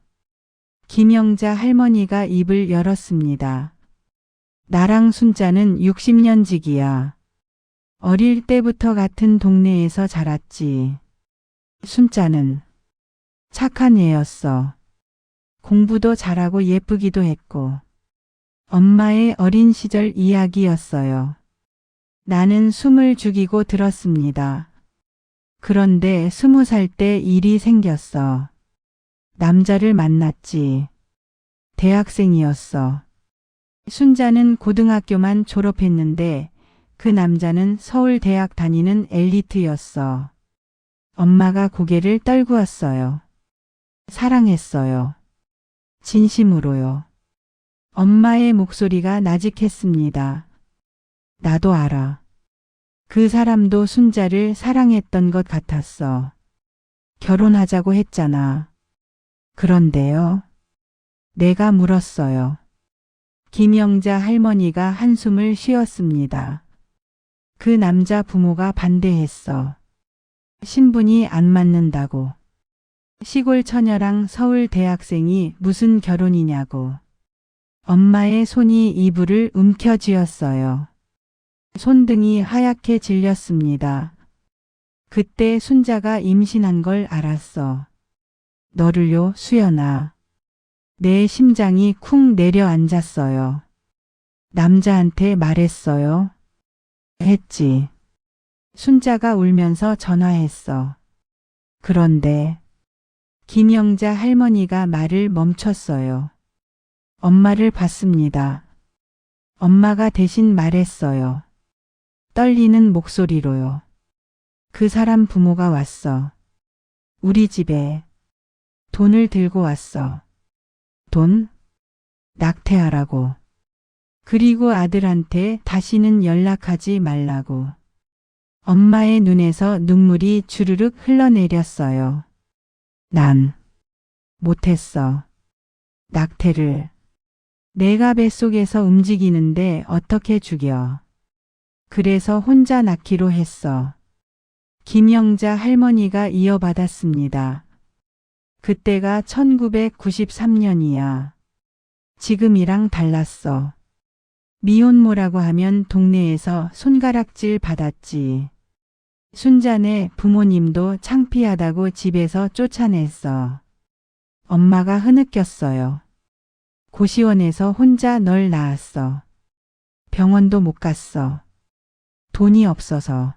김영자 할머니가 입을 열었습니다. 나랑 순자는 60년 지기야. 어릴 때부터 같은 동네에서 자랐지. 순자는 착한 애였어. 공부도 잘하고 예쁘기도 했고. 엄마의 어린 시절 이야기였어요. 나는 숨을 죽이고 들었습니다. 그런데 20살 때 일이 생겼어. 남자를 만났지. 대학생이었어. 순자는 고등학교만 졸업했는데 그 남자는 서울대학 다니는 엘리트였어. 엄마가 고개를 떨구었어요. 사랑했어요. 진심으로요. 엄마의 목소리가 나직했습니다. 나도 알아. 그 사람도 순자를 사랑했던 것 같았어. 결혼하자고 했잖아. 그런데요. 내가 물었어요. 김영자 할머니가 한숨을 쉬었습니다. 그 남자 부모가 반대했어. 신분이 안 맞는다고. 시골 처녀랑 서울 대학생이 무슨 결혼이냐고. 엄마의 손이 이불을 움켜쥐었어요. 손등이 하얗게 질렸습니다. 그때 순자가 임신한 걸 알았어. 너를요, 수연아. 내 심장이 쿵 내려앉았어요. 남자한테 말했어요. 했지. 순자가 울면서 전화했어. 그런데 김영자 할머니가 말을 멈췄어요. 엄마를 봤습니다. 엄마가 대신 말했어요. 떨리는 목소리로요. 그 사람 부모가 왔어. 우리 집에 돈을 들고 왔어. 돈? 낙태하라고. 그리고 아들한테 다시는 연락하지 말라고. 엄마의 눈에서 눈물이 주르륵 흘러내렸어요. 난 못했어. 낙태를. 내가 뱃속에서 움직이는데 어떻게 죽여. 그래서 혼자 낳기로 했어. 김영자 할머니가 이어받았습니다. 그때가 1993년이야. 지금이랑 달랐어. 미혼모라고 하면 동네에서 손가락질 받았지. 순자네 부모님도 창피하다고 집에서 쫓아냈어. 엄마가 흐느꼈어요. 고시원에서 혼자 널 낳았어. 병원도 못 갔어. 돈이 없어서.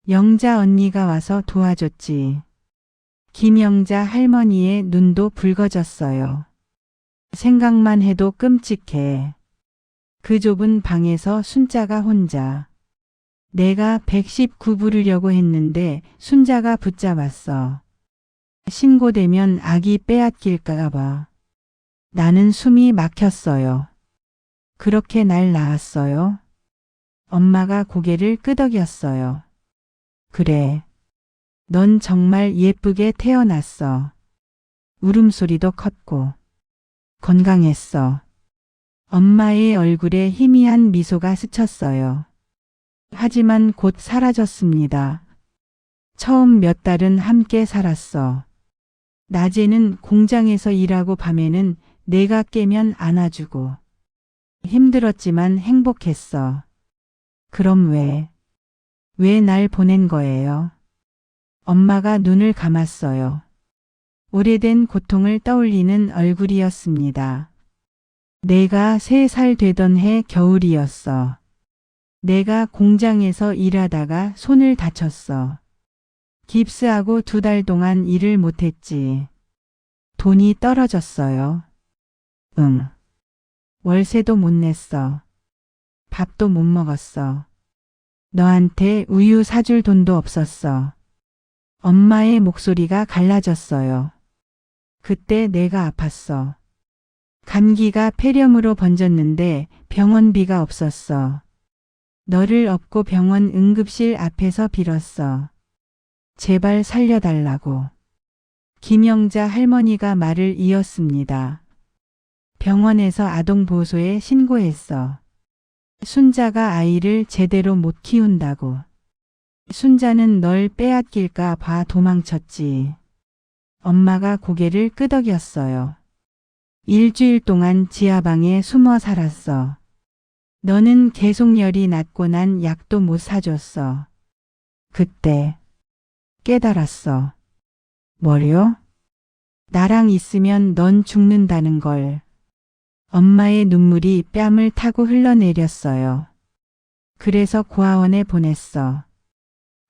영자 언니가 와서 도와줬지. 김영자 할머니의 눈도 붉어졌어요. 생각만 해도 끔찍해. 그 좁은 방에서 순자가 혼자. 내가 119 부르려고 했는데 순자가 붙잡았어. 신고되면 아기 빼앗길까 봐. 나는 숨이 막혔어요. 그렇게 날 낳았어요. 엄마가 고개를 끄덕였어요. 그래. 넌 정말 예쁘게 태어났어. 울음소리도 컸고. 건강했어. 엄마의 얼굴에 희미한 미소가 스쳤어요. 하지만 곧 사라졌습니다. 처음 몇 달은 함께 살았어. 낮에는 공장에서 일하고 밤에는 내가 깨면 안아주고. 힘들었지만 행복했어. 그럼 왜 날 보낸 거예요? 엄마가 눈을 감았어요. 오래된 고통을 떠올리는 얼굴이었습니다. 내가 3살 되던 해 겨울이었어. 내가 공장에서 일하다가 손을 다쳤어. 깁스하고 2달 동안 일을 못했지. 돈이 떨어졌어요. 응. 월세도 못 냈어. 밥도 못 먹었어. 너한테 우유 사줄 돈도 없었어. 엄마의 목소리가 갈라졌어요. 그때 내가 아팠어. 감기가 폐렴으로 번졌는데 병원비가 없었어. 너를 업고 병원 응급실 앞에서 빌었어. 제발 살려달라고. 김영자 할머니가 말을 이었습니다. 병원에서 아동보호소에 신고했어. 순자가 아이를 제대로 못 키운다고. 순자는 널 빼앗길까 봐 도망쳤지. 엄마가 고개를 끄덕였어요. 일주일 동안 지하방에 숨어 살았어. 너는 계속 열이 났고 난 약도 못 사줬어. 그때 깨달았어. 뭐요? 나랑 있으면 넌 죽는다는 걸. 엄마의 눈물이 뺨을 타고 흘러내렸어요. 그래서 고아원에 보냈어.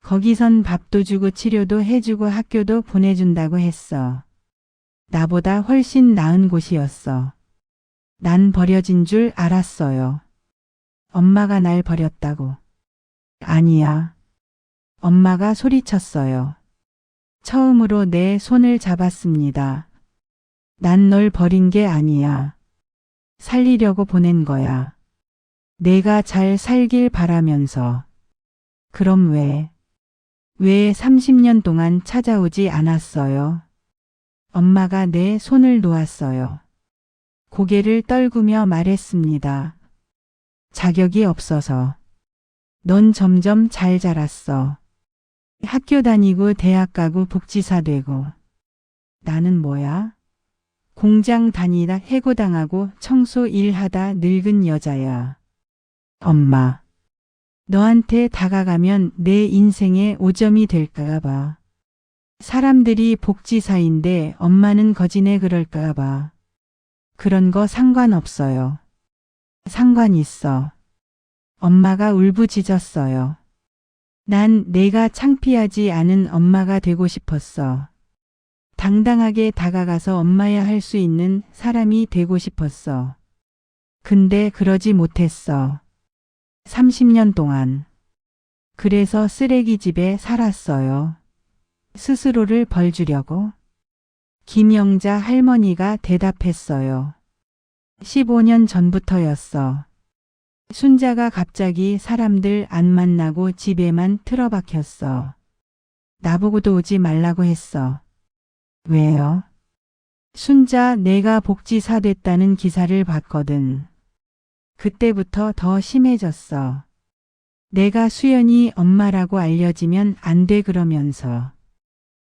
거기선 밥도 주고 치료도 해주고 학교도 보내준다고 했어. 나보다 훨씬 나은 곳이었어. 난 버려진 줄 알았어요. 엄마가 날 버렸다고. 아니야. 엄마가 소리쳤어요. 처음으로 내 손을 잡았습니다. 난 널 버린 게 아니야. 살리려고 보낸 거야. 내가 잘 살길 바라면서. 그럼 왜 30년 동안 찾아오지 않았어요? 엄마가 내 손을 놓았어요. 고개를 떨구며 말했습니다. 자격이 없어서. 넌 점점 잘 자랐어. 학교 다니고 대학 가고 복지사 되고. 나는 뭐야? 공장 다니다 해고당하고 청소 일하다 늙은 여자야. 엄마. 너한테 다가가면 내 인생에 오점이 될까 봐. 사람들이 복지사인데 엄마는 거지네 그럴까 봐. 그런 거 상관없어요. 상관 있어. 엄마가 울부짖었어요. 난 내가 창피하지 않은 엄마가 되고 싶었어. 당당하게 다가가서 엄마야 할 수 있는 사람이 되고 싶었어. 근데 그러지 못했어. 30년 동안. 그래서 쓰레기집에 살았어요. 스스로를 벌주려고. 김영자 할머니가 대답했어요. 15년 전부터였어. 순자가 갑자기 사람들 안 만나고 집에만 틀어박혔어. 나보고도 오지 말라고 했어. 왜요? 순자 내가 복지사 됐다는 기사를 봤거든. 그때부터 더 심해졌어. 내가 수연이 엄마라고 알려지면 안 돼 그러면서.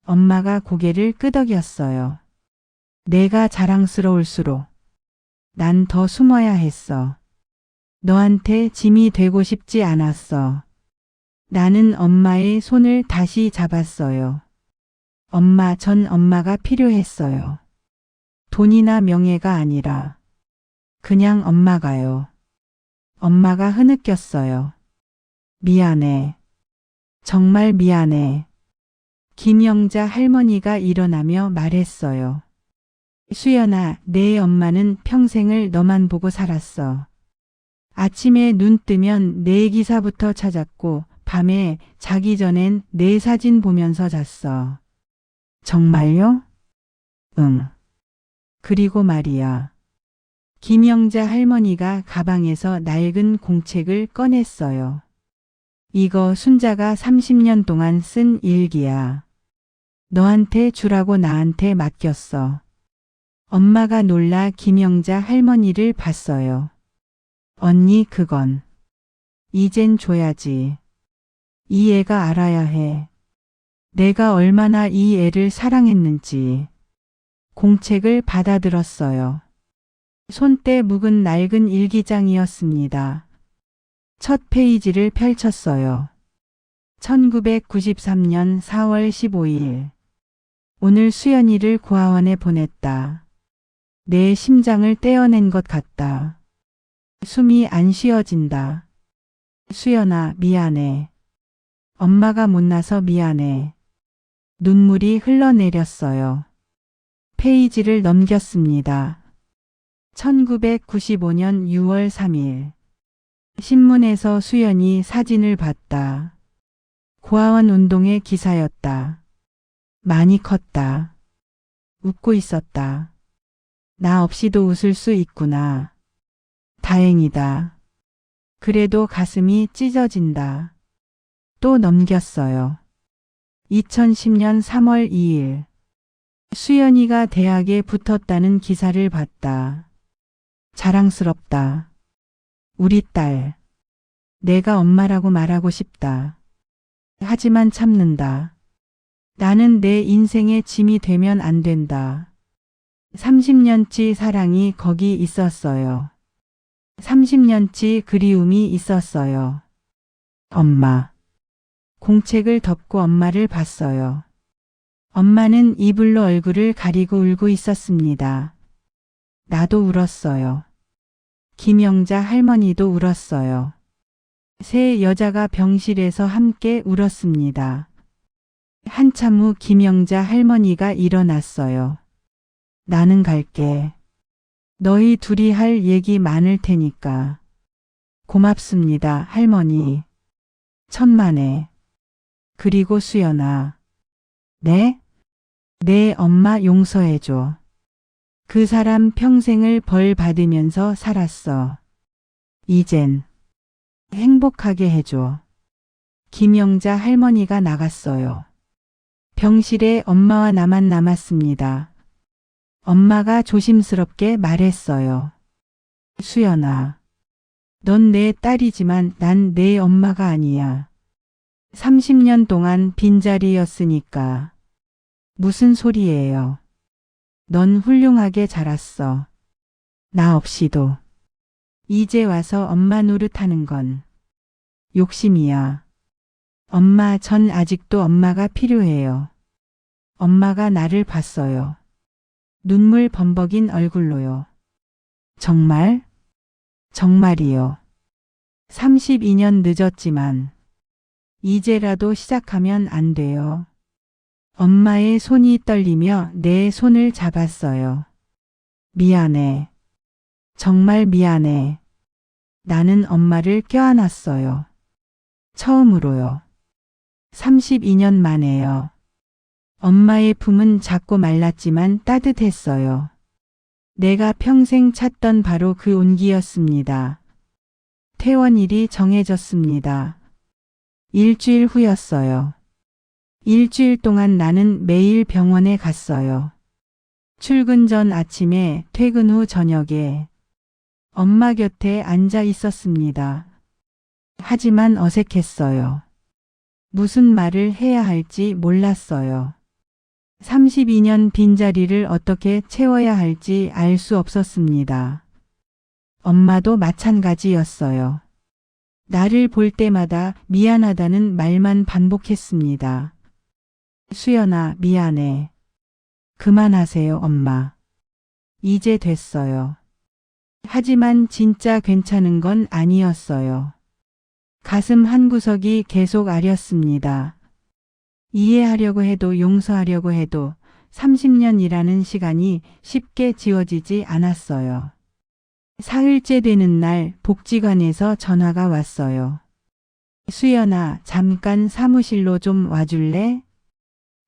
엄마가 고개를 끄덕였어요. 내가 자랑스러울수록 난 더 숨어야 했어. 너한테 짐이 되고 싶지 않았어. 나는 엄마의 손을 다시 잡았어요. 전 엄마가 필요했어요. 돈이나 명예가 아니라 그냥 엄마가요. 엄마가 흐느꼈어요. 미안해. 정말 미안해. 김영자 할머니가 일어나며 말했어요. 수연아, 내 엄마는 평생을 너만 보고 살았어. 아침에 눈 뜨면 내 기사부터 찾았고 밤에 자기 전엔 내 사진 보면서 잤어. 정말요? 응. 그리고 말이야. 김영자 할머니가 가방에서 낡은 공책을 꺼냈어요. 이거 순자가 30년 동안 쓴 일기야. 너한테 주라고 나한테 맡겼어. 엄마가 놀라 김영자 할머니를 봤어요. 언니, 그건 이젠 줘야지. 이 애가 알아야 해. 내가 얼마나 이 애를 사랑했는지. 공책을 받아들었어요. 손때 묵은 낡은 일기장이었습니다. 첫 페이지를 펼쳤어요. 1993년 4월 15일. 오늘 수연이를 고아원에 보냈다. 내 심장을 떼어낸 것 같다. 숨이 안 쉬어진다. 수연아, 미안해. 엄마가 못나서 미안해. 눈물이 흘러내렸어요. 페이지를 넘겼습니다. 1995년 6월 3일. 신문에서 수연이 사진을 봤다. 고아원 운동회 기사였다. 많이 컸다. 웃고 있었다. 나 없이도 웃을 수 있구나. 다행이다. 그래도 가슴이 찢어진다. 또 넘겼어요. 2010년 3월 2일. 수연이가 대학에 붙었다는 기사를 봤다. 자랑스럽다. 우리 딸. 내가 엄마라고 말하고 싶다. 하지만 참는다. 나는 내 인생의 짐이 되면 안 된다. 30년치 사랑이 거기 있었어요. 30년치 그리움이 있었어요. 엄마. 공책을 덮고 엄마를 봤어요. 엄마는 이불로 얼굴을 가리고 울고 있었습니다. 나도 울었어요. 김영자 할머니도 울었어요. 세 여자가 병실에서 함께 울었습니다. 한참 후 김영자 할머니가 일어났어요. 나는 갈게. 너희 둘이 할 얘기 많을 테니까. 고맙습니다, 할머니. 천만에. 그리고 수연아. 네? 내 엄마 용서해줘. 그 사람 평생을 벌 받으면서 살았어. 이젠 행복하게 해줘. 김영자 할머니가 나갔어요. 병실에 엄마와 나만 남았습니다. 엄마가 조심스럽게 말했어요. 수연아, 넌 내 딸이지만 난 내 엄마가 아니야. 30년 동안 빈자리였으니까. 무슨 소리예요. 넌 훌륭하게 자랐어. 나 없이도. 이제 와서 엄마 노릇하는 건 욕심이야. 엄마, 전 아직도 엄마가 필요해요. 엄마가 나를 봤어요. 눈물 범벅인 얼굴로요. 정말? 정말이요. 32년 늦었지만 이제라도 시작하면 안 돼요. 엄마의 손이 떨리며 내 손을 잡았어요. 미안해. 정말 미안해. 나는 엄마를 껴안았어요. 처음으로요. 32년 만에요. 엄마의 품은 작고 말랐지만 따뜻했어요. 내가 평생 찾던 바로 그 온기였습니다. 퇴원일이 정해졌습니다. 일주일 후였어요. 일주일 동안 나는 매일 병원에 갔어요. 출근 전 아침에, 퇴근 후 저녁에 엄마 곁에 앉아 있었습니다. 하지만 어색했어요. 무슨 말을 해야 할지 몰랐어요. 32년 빈자리를 어떻게 채워야 할지 알 수 없었습니다. 엄마도 마찬가지였어요. 나를 볼 때마다 미안하다는 말만 반복했습니다. 수연아, 미안해. 그만하세요, 엄마. 이제 됐어요. 하지만 진짜 괜찮은 건 아니었어요. 가슴 한구석이 계속 아렸습니다. 이해하려고 해도 용서하려고 해도 30년이라는 시간이 쉽게 지워지지 않았어요. 사흘째 되는 날 복지관에서 전화가 왔어요. 수연아, 잠깐 사무실로 좀 와줄래?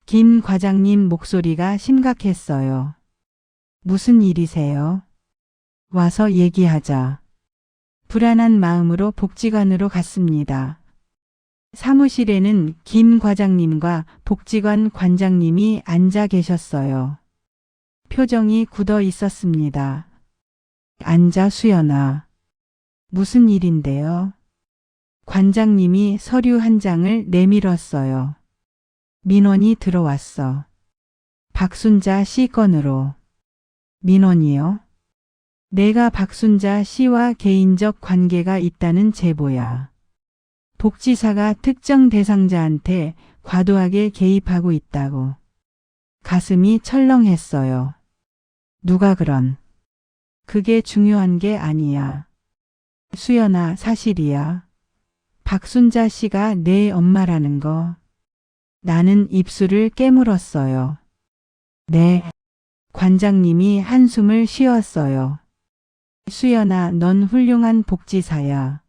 김 과장님 목소리가 심각했어요. 무슨 일이세요? 와서 얘기하자. 불안한 마음으로 복지관으로 갔습니다. 사무실에는 김 과장님과 복지관 관장님이 앉아 계셨어요. 표정이 굳어 있었습니다. 앉아, 수연아. 무슨 일인데요? 관장님이 서류 한 장을 내밀었어요. 민원이 들어왔어. 박순자 씨 건으로. 민원이요? 내가 박순자 씨와 개인적 관계가 있다는 제보야. 복지사가 특정 대상자한테 과도하게 개입하고 있다고. 가슴이 철렁했어요. 누가 그런? 그게 중요한 게 아니야. 수연아, 사실이야. 박순자 씨가 내 엄마라는 거. 나는 입술을 깨물었어요. 네. 관장님이 한숨을 쉬었어요. 수연아, 넌 훌륭한 복지사야.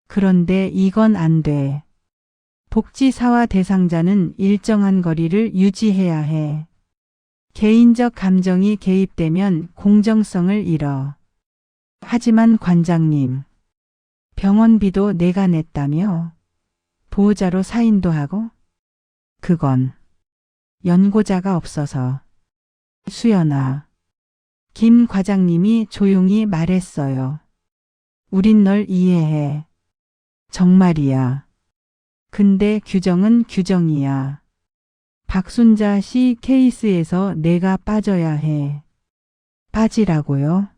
그런데 이건 안 돼. 복지사와 대상자는 일정한 거리를 유지해야 해. 개인적 감정이 개입되면 공정성을 잃어. 하지만 관장님, 병원비도 내가 냈다며? 보호자로 사인도 하고? 그건 연고자가 없어서. 수연아, 김 과장님이 조용히 말했어요. 우린 널 이해해. 정말이야. 근데 규정은 규정이야. 박순자 씨 케이스에서 내가 빠져야 해. 빠지라고요?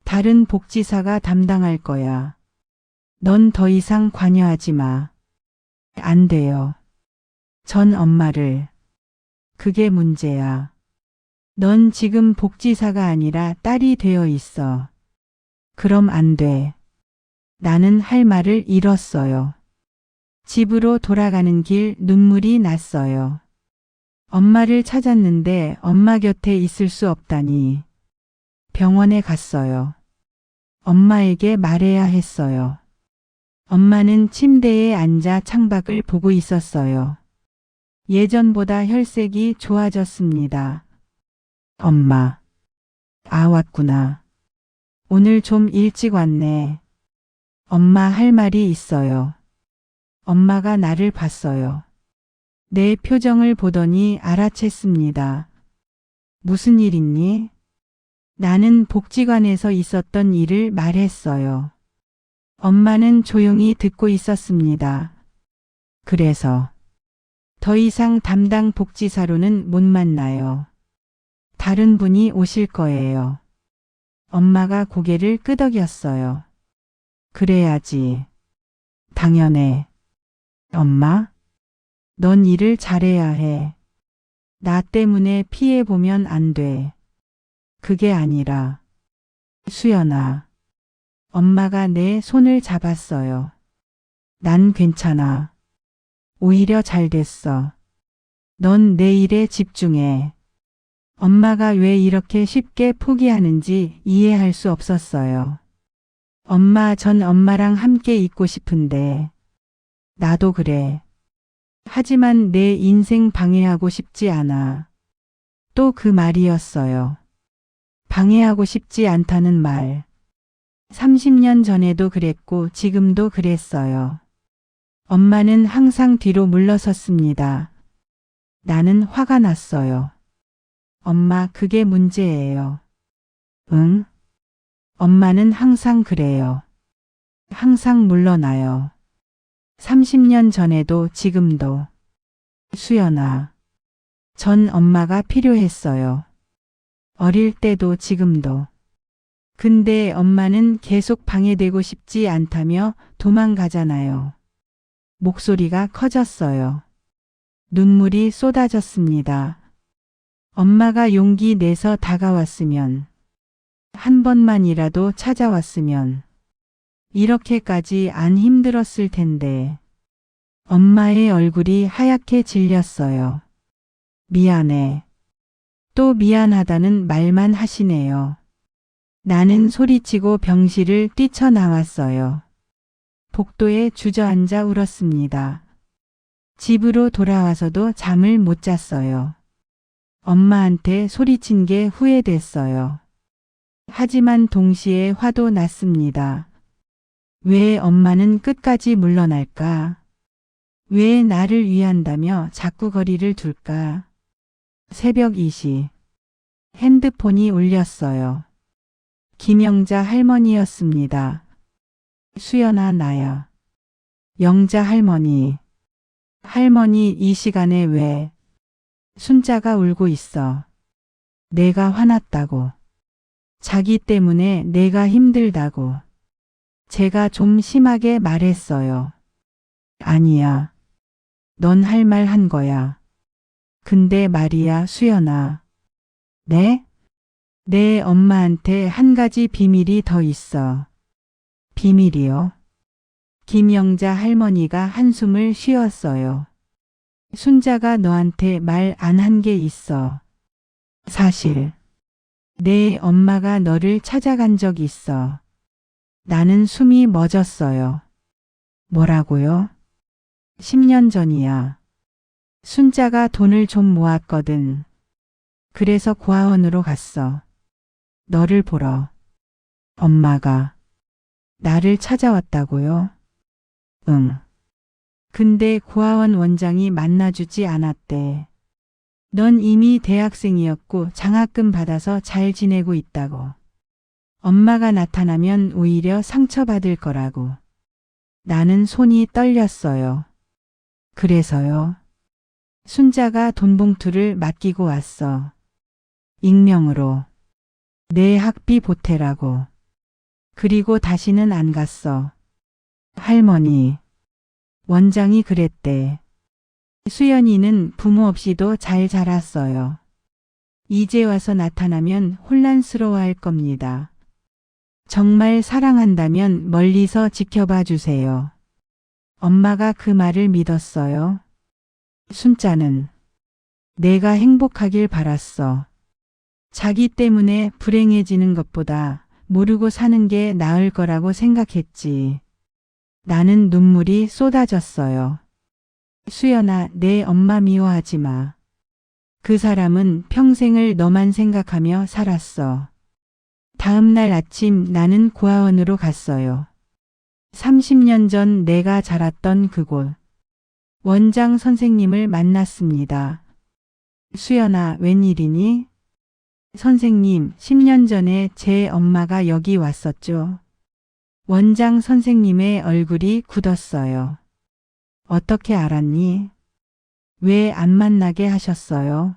다른 복지사가 담당할 거야. 넌 더 이상 관여하지 마. 안 돼요. 전 엄마를. 그게 문제야. 넌 지금 복지사가 아니라 딸이 되어 있어. 그럼 안 돼. 나는 할 말을 잃었어요. 집으로 돌아가는 길 눈물이 났어요. 엄마를 찾았는데 엄마 곁에 있을 수 없다니. 병원에 갔어요. 엄마에게 말해야 했어요. 엄마는 침대에 앉아 창밖을 보고 있었어요. 예전보다 혈색이 좋아졌습니다. 엄마. 아, 왔구나. 오늘 좀 일찍 왔네. 엄마, 할 말이 있어요. 엄마가 나를 봤어요. 내 표정을 보더니 알아챘습니다. 무슨 일 있니? 나는 복지관에서 있었던 일을 말했어요. 엄마는 조용히 듣고 있었습니다. 그래서 더 이상 담당 복지사로는 못 만나요. 다른 분이 오실 거예요. 엄마가 고개를 끄덕였어요. 그래야지. 당연해. 엄마, 넌 일을 잘해야 해. 나 때문에 피해 보면 안 돼. 그게 아니라. 수연아. 엄마가 내 손을 잡았어요. 난 괜찮아. 오히려 잘 됐어. 넌 내 일에 집중해. 엄마가 왜 이렇게 쉽게 포기하는지 이해할 수 없었어요. 엄마, 전 엄마랑 함께 있고 싶은데. 나도 그래. 하지만 내 인생 방해하고 싶지 않아. 또 그 말이었어요. 방해하고 싶지 않다는 말. 30년 전에도 그랬고 지금도 그랬어요. 엄마는 항상 뒤로 물러섰습니다. 나는 화가 났어요. 엄마, 그게 문제예요. 응? 엄마는 항상 그래요. 항상 물러나요. 30년 전에도 지금도. 수연아. 전 엄마가 필요했어요. 어릴 때도 지금도. 근데 엄마는 계속 방해되고 싶지 않다며 도망가잖아요. 목소리가 커졌어요. 눈물이 쏟아졌습니다. 엄마가 용기 내서 다가왔으면, 한 번만이라도 찾아왔으면, 이렇게까지 안 힘들었을 텐데. 엄마의 얼굴이 하얗게 질렸어요. 미안해. 또 미안하다는 말만 하시네요. 나는 소리치고 병실을 뛰쳐나왔어요. 복도에 주저앉아 울었습니다. 집으로 돌아와서도 잠을 못 잤어요. 엄마한테 소리친 게 후회됐어요. 하지만 동시에 화도 났습니다. 왜 엄마는 끝까지 물러날까? 왜 나를 위한다며 자꾸 거리를 둘까? 새벽 2시. 핸드폰이 울렸어요. 김영자 할머니였습니다. 수연아, 나야. 영자 할머니. 할머니, 이 시간에 왜? 순자가 울고 있어. 내가 화났다고. 자기 때문에 내가 힘들다고. 제가 좀 심하게 말했어요. 아니야. 넌 할 말 한 거야. 근데 말이야, 수연아. 네? 내 엄마한테 한 가지 비밀이 더 있어. 비밀이요? 김영자 할머니가 한숨을 쉬었어요. 순자가 너한테 말 안 한 게 있어. 사실. 내 엄마가 너를 찾아간 적 있어. 나는 숨이 멎었어요. 뭐라고요? 10년 전이야. 순자가 돈을 좀 모았거든. 그래서 고아원으로 갔어. 너를 보러. 엄마가 나를 찾아왔다고요? 응. 근데 고아원 원장이 만나주지 않았대. 넌 이미 대학생이었고 장학금 받아서 잘 지내고 있다고. 엄마가 나타나면 오히려 상처받을 거라고. 나는 손이 떨렸어요. 그래서요. 순자가 돈 봉투를 맡기고 왔어. 익명으로. 내 학비 보태라고. 그리고 다시는 안 갔어. 할머니. 원장이 그랬대. 수연이는 부모 없이도 잘 자랐어요. 이제 와서 나타나면 혼란스러워할 겁니다. 정말 사랑한다면 멀리서 지켜봐 주세요. 엄마가 그 말을 믿었어요. 순자는 내가 행복하길 바랐어. 자기 때문에 불행해지는 것보다 모르고 사는 게 나을 거라고 생각했지. 나는 눈물이 쏟아졌어요. 수연아, 내 엄마 미워하지 마. 그 사람은 평생을 너만 생각하며 살았어. 다음 날 아침 나는 고아원으로 갔어요. 30년 전 내가 자랐던 그곳. 원장 선생님을 만났습니다. 수연아, 웬일이니? 선생님, 10년 전에 제 엄마가 여기 왔었죠. 원장 선생님의 얼굴이 굳었어요. 어떻게 알았니? 왜 안 만나게 하셨어요?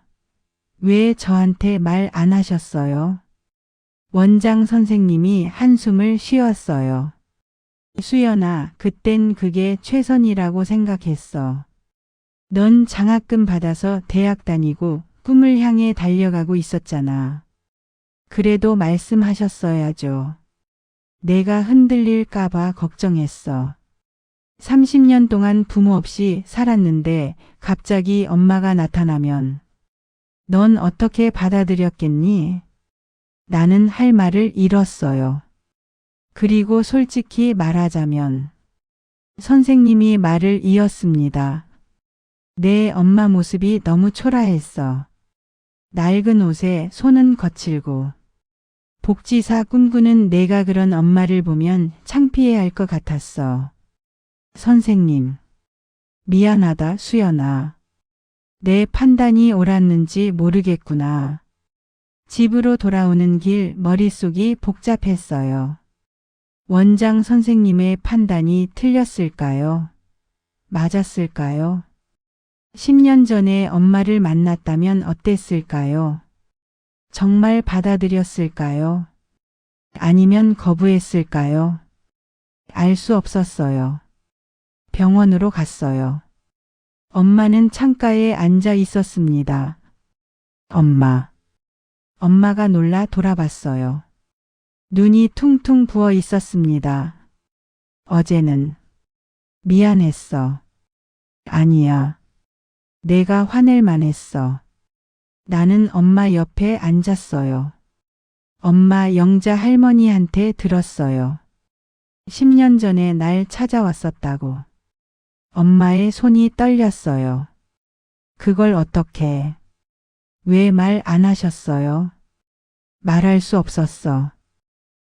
왜 저한테 말 안 하셨어요? 원장 선생님이 한숨을 쉬었어요. 수연아, 그땐 그게 최선이라고 생각했어. 넌 장학금 받아서 대학 다니고 꿈을 향해 달려가고 있었잖아. 그래도 말씀하셨어야죠. 내가 흔들릴까봐 걱정했어. 30년 동안 부모 없이 살았는데 갑자기 엄마가 나타나면 넌 어떻게 받아들였겠니? 나는 할 말을 잃었어요. 그리고 솔직히 말하자면 선생님이 말을 이었습니다. 내 엄마 모습이 너무 초라했어. 낡은 옷에 손은 거칠고 복지사 꿈꾸는 내가 그런 엄마를 보면 창피해할 것 같았어. 선생님, 미안하다 수연아. 내 판단이 옳았는지 모르겠구나. 집으로 돌아오는 길 머릿속이 복잡했어요. 원장 선생님의 판단이 틀렸을까요? 맞았을까요? 10년 전에 엄마를 만났다면 어땠을까요? 정말 받아들였을까요? 아니면 거부했을까요? 알 수 없었어요. 병원으로 갔어요. 엄마는 창가에 앉아 있었습니다. 엄마. 엄마가 놀라 돌아봤어요. 눈이 퉁퉁 부어 있었습니다. 어제는 미안했어. 아니야. 내가 화낼 만했어. 나는 엄마 옆에 앉았어요. 엄마 영자 할머니한테 들었어요. 10년 전에 날 찾아왔었다고. 엄마의 손이 떨렸어요. 그걸 어떻게, 왜 말 안 하셨어요? 말할 수 없었어.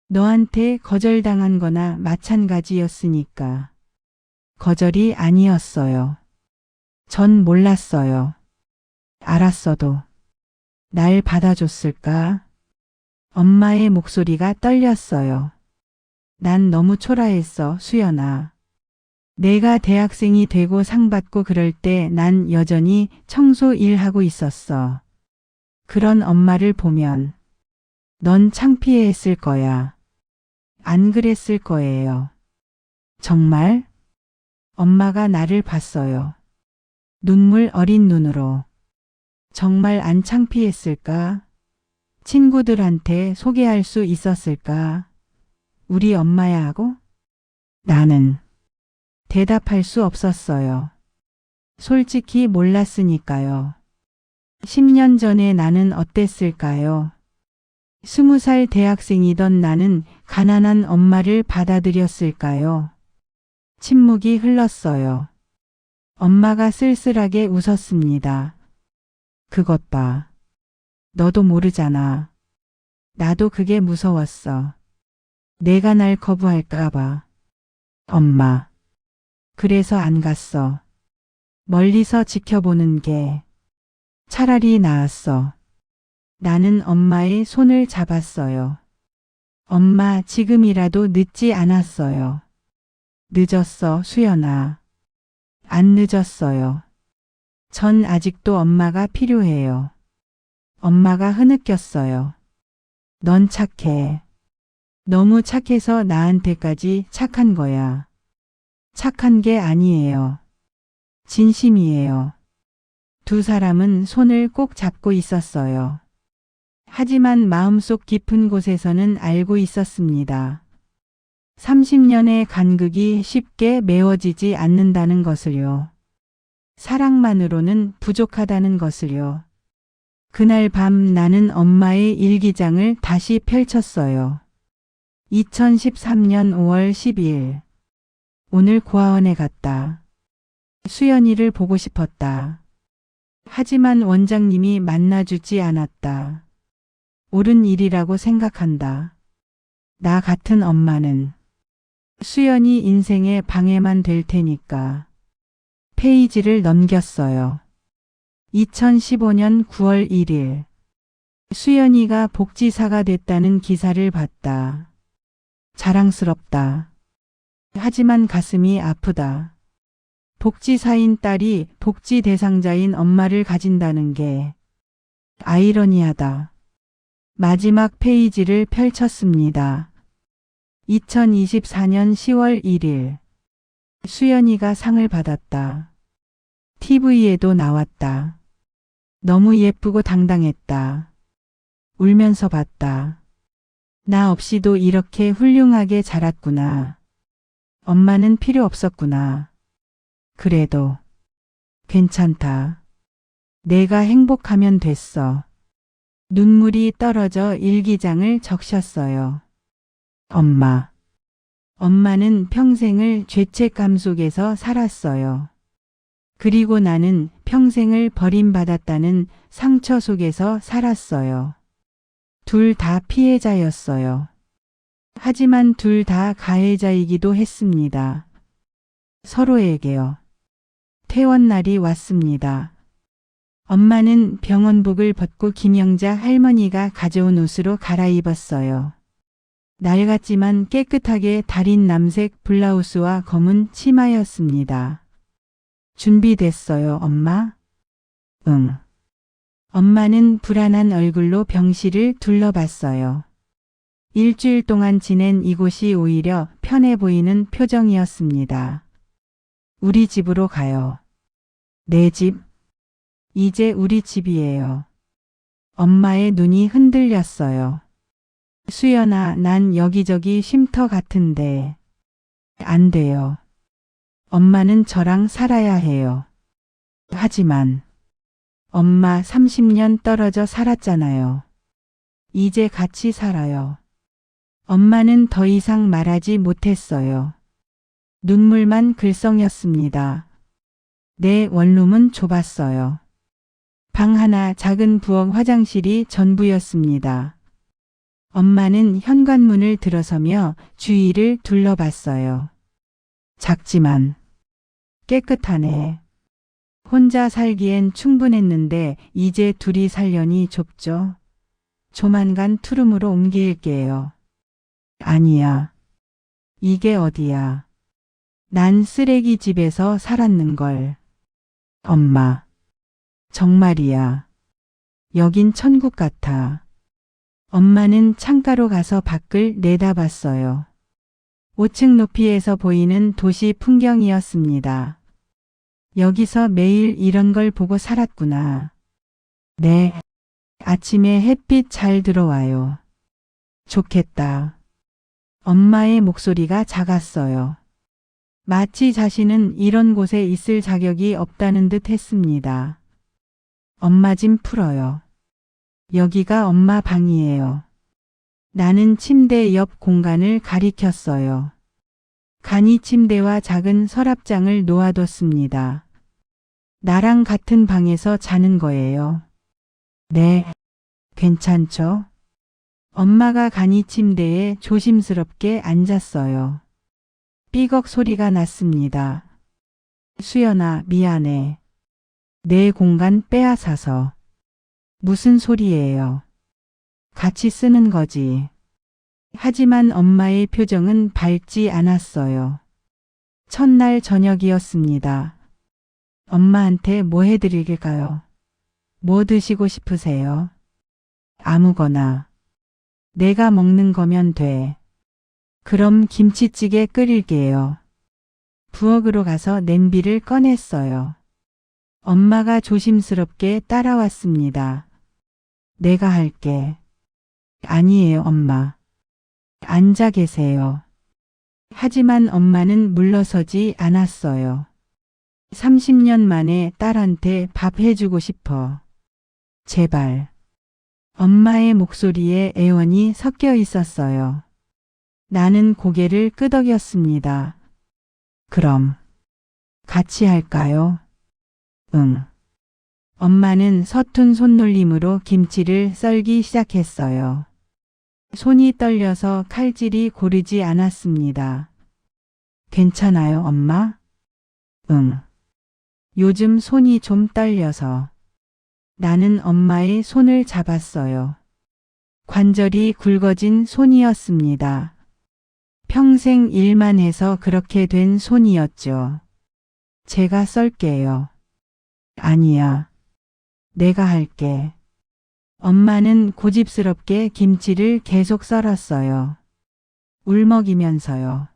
너한테 거절당한 거나 마찬가지였으니까. 거절이 아니었어요. 전 몰랐어요. 알았어도 날 받아줬을까? 엄마의 목소리가 떨렸어요. 난 너무 초라했어, 수연아. 내가 대학생이 되고 상 받고 그럴 때 난 여전히 청소 일하고 있었어. 그런 엄마를 보면 넌 창피해했을 거야. 안 그랬을 거예요. 정말? 엄마가 나를 봤어요. 눈물 어린 눈으로. 정말 안 창피했을까? 친구들한테 소개할 수 있었을까? 우리 엄마야 하고? 나는 대답할 수 없었어요. 솔직히 몰랐으니까요. 10년 전에 나는 어땠을까요? 20살 대학생이던 나는 가난한 엄마를 받아들였을까요? 침묵이 흘렀어요. 엄마가 쓸쓸하게 웃었습니다. 그것 봐. 너도 모르잖아. 나도 그게 무서웠어. 내가 날 거부할까 봐. 엄마. 그래서 안 갔어. 멀리서 지켜보는 게 차라리 나았어. 나는 엄마의 손을 잡았어요. 엄마, 지금이라도 늦지 않았어요. 늦었어, 수연아. 안 늦었어요. 전 아직도 엄마가 필요해요. 엄마가 흐느꼈어요. 넌 착해. 너무 착해서 나한테까지 착한 거야. 착한 게 아니에요. 진심이에요. 두 사람은 손을 꼭 잡고 있었어요. 하지만 마음속 깊은 곳에서는 알고 있었습니다. 30년의 간극이 쉽게 메워지지 않는다는 것을요. 사랑만으로는 부족하다는 것을요. 그날 밤 나는 엄마의 일기장을 다시 펼쳤어요. 2013년 5월 12일. 오늘 고아원에 갔다. 수연이를 보고 싶었다. 하지만 원장님이 만나주지 않았다. 옳은 일이라고 생각한다. 나 같은 엄마는 수연이 인생의 방해만 될 테니까. 페이지를 넘겼어요. 2015년 9월 1일. 수연이가 복지사가 됐다는 기사를 봤다. 자랑스럽다. 하지만 가슴이 아프다. 복지사인 딸이 복지 대상자인 엄마를 가진다는 게 아이러니하다. 마지막 페이지를 펼쳤습니다. 2024년 10월 1일. 수연이가 상을 받았다. TV에도 나왔다. 너무 예쁘고 당당했다. 울면서 봤다. 나 없이도 이렇게 훌륭하게 자랐구나. 엄마는 필요 없었구나. 그래도 괜찮다. 내가 행복하면 됐어. 눈물이 떨어져 일기장을 적셨어요. 엄마. 엄마는 평생을 죄책감 속에서 살았어요. 그리고 나는 평생을 버림받았다는 상처 속에서 살았어요. 둘 다 피해자였어요. 하지만 둘 다 가해자이기도 했습니다. 서로에게요. 퇴원날이 왔습니다. 엄마는 병원복을 벗고 김영자 할머니가 가져온 옷으로 갈아입었어요. 낡았지만 깨끗하게 달인 남색 블라우스와 검은 치마였습니다. 준비됐어요, 엄마? 응. 엄마는 불안한 얼굴로 병실을 둘러봤어요. 일주일 동안 지낸 이곳이 오히려 편해 보이는 표정이었습니다. 우리 집으로 가요. 내 집? 이제 우리 집이에요. 엄마의 눈이 흔들렸어요. 수연아, 난 여기저기 쉼터 같은데. 안 돼요. 엄마는 저랑 살아야 해요. 하지만 엄마 30년 떨어져 살았잖아요. 이제 같이 살아요. 엄마는 더 이상 말하지 못했어요. 눈물만 글썽였습니다. 내 원룸은 좁았어요. 방 하나, 작은 부엌, 화장실이 전부였습니다. 엄마는 현관문을 들어서며 주위를 둘러봤어요. 작지만 깨끗하네. 혼자 살기엔 충분했는데 이제 둘이 살려니 좁죠. 조만간 투룸으로 옮길게요. 아니야. 이게 어디야. 난 쓰레기 집에서 살았는걸. 엄마. 정말이야. 여긴 천국 같아. 엄마는 창가로 가서 밖을 내다봤어요. 5층 높이에서 보이는 도시 풍경이었습니다. 여기서 매일 이런 걸 보고 살았구나. 네. 아침에 햇빛 잘 들어와요. 좋겠다. 엄마의 목소리가 작았어요. 마치 자신은 이런 곳에 있을 자격이 없다는 듯 했습니다. 엄마 짐 풀어요. 여기가 엄마 방이에요. 나는 침대 옆 공간을 가리켰어요. 간이 침대와 작은 서랍장을 놓아뒀습니다. 나랑 같은 방에서 자는 거예요. 네, 괜찮죠? 엄마가 간이 침대에 조심스럽게 앉았어요. 삐걱 소리가 났습니다. 수연아, 미안해. 내 공간 빼앗아서. 무슨 소리예요? 같이 쓰는 거지. 하지만 엄마의 표정은 밝지 않았어요. 첫날 저녁이었습니다. 엄마한테 뭐 해드릴까요? 뭐 드시고 싶으세요? 아무거나. 내가 먹는 거면 돼. 그럼 김치찌개 끓일게요. 부엌으로 가서 냄비를 꺼냈어요. 엄마가 조심스럽게 따라왔습니다. 내가 할게. 아니에요, 엄마. 앉아 계세요. 하지만 엄마는 물러서지 않았어요. 30년 만에 딸한테 밥 해주고 싶어. 제발. 엄마의 목소리에 애원이 섞여 있었어요. 나는 고개를 끄덕였습니다. 그럼 같이 할까요? 응. 엄마는 서툰 손놀림으로 김치를 썰기 시작했어요. 손이 떨려서 칼질이 고르지 않았습니다. 괜찮아요, 엄마? 응. 요즘 손이 좀 떨려서. 나는 엄마의 손을 잡았어요. 관절이 굵어진 손이었습니다. 평생 일만 해서 그렇게 된 손이었죠. 제가 썰게요. 아니야. 내가 할게. 엄마는 고집스럽게 김치를 계속 썰었어요. 울먹이면서요.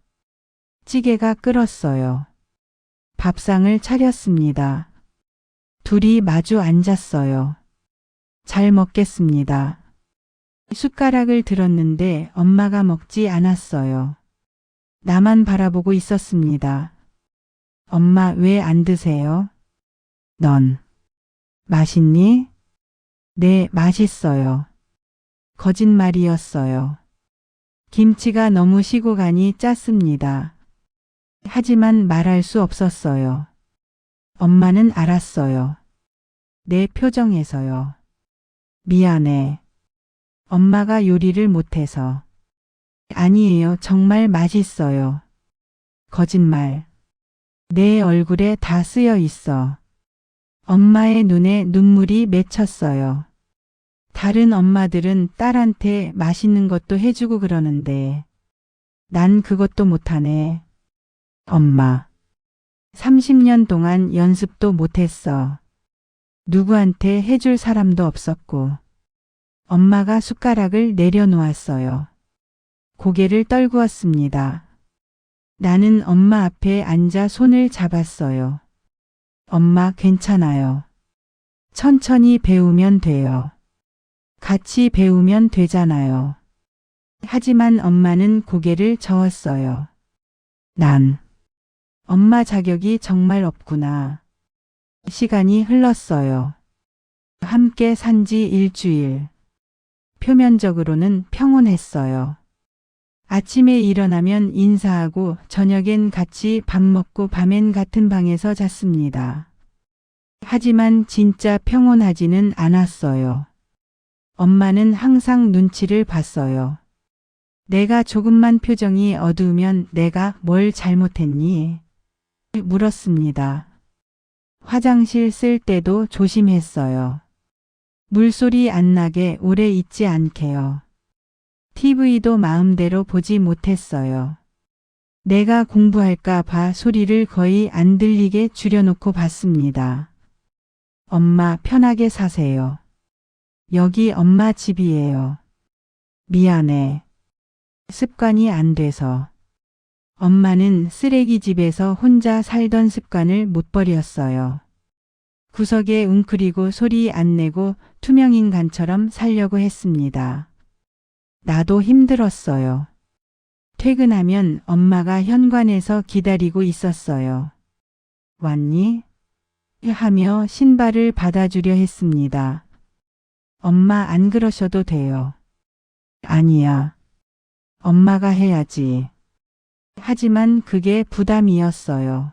찌개가 끓었어요. 밥상을 차렸습니다. 둘이 마주 앉았어요. 잘 먹겠습니다. 숟가락을 들었는데 엄마가 먹지 않았어요. 나만 바라보고 있었습니다. 엄마 왜 안 드세요? 넌 맛있니? 네, 맛있어요. 거짓말이었어요. 김치가 너무 시고 가니 짰습니다. 하지만 말할 수 없었어요. 엄마는 알았어요. 내 표정에서요. 미안해. 엄마가 요리를 못해서. 아니에요. 정말 맛있어요. 거짓말. 내 얼굴에 다 쓰여 있어. 엄마의 눈에 눈물이 맺혔어요. 다른 엄마들은 딸한테 맛있는 것도 해주고 그러는데 난 그것도 못하네. 엄마. 30년 동안 연습도 못했어. 누구한테 해줄 사람도 없었고. 엄마가 숟가락을 내려놓았어요. 고개를 떨구었습니다. 나는 엄마 앞에 앉아 손을 잡았어요. 엄마 괜찮아요. 천천히 배우면 돼요. 같이 배우면 되잖아요. 하지만 엄마는 고개를 저었어요. 난 엄마 자격이 정말 없구나. 시간이 흘렀어요. 함께 산 지 일주일. 표면적으로는 평온했어요. 아침에 일어나면 인사하고 저녁엔 같이 밥 먹고 밤엔 같은 방에서 잤습니다. 하지만 진짜 평온하지는 않았어요. 엄마는 항상 눈치를 봤어요. 내가 조금만 표정이 어두우면 내가 뭘 잘못했니? 물었습니다. 화장실 쓸 때도 조심했어요. 물소리 안 나게 오래 있지 않게요. TV도 마음대로 보지 못했어요. 내가 공부할까 봐 소리를 거의 안 들리게 줄여놓고 봤습니다. 엄마 편하게 사세요. 여기 엄마 집이에요. 미안해. 습관이 안 돼서. 엄마는 쓰레기집에서 혼자 살던 습관을 못 버렸어요. 구석에 웅크리고 소리 안 내고 투명인간처럼 살려고 했습니다. 나도 힘들었어요. 퇴근하면 엄마가 현관에서 기다리고 있었어요. 왔니? 하며 신발을 받아주려 했습니다. 엄마 안 그러셔도 돼요. 아니야. 엄마가 해야지. 하지만 그게 부담이었어요.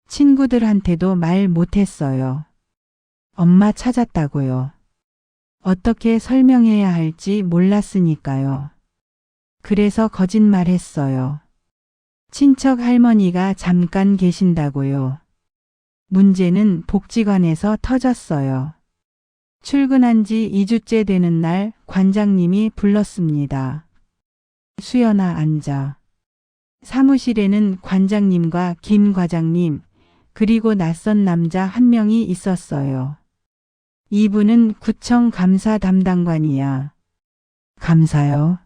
친구들한테도 말 못했어요. 엄마 찾았다고요. 어떻게 설명해야 할지 몰랐으니까요. 그래서 거짓말했어요. 친척 할머니가 잠깐 계신다고요. 문제는 복지관에서 터졌어요. 출근한 지 2주째 되는 날 관장님이 불렀습니다. 수연아 앉아. 사무실에는 관장님과 김 과장님 그리고 낯선 남자 한 명이 있었어요. 이분은 구청 감사 담당관이야. 감사요?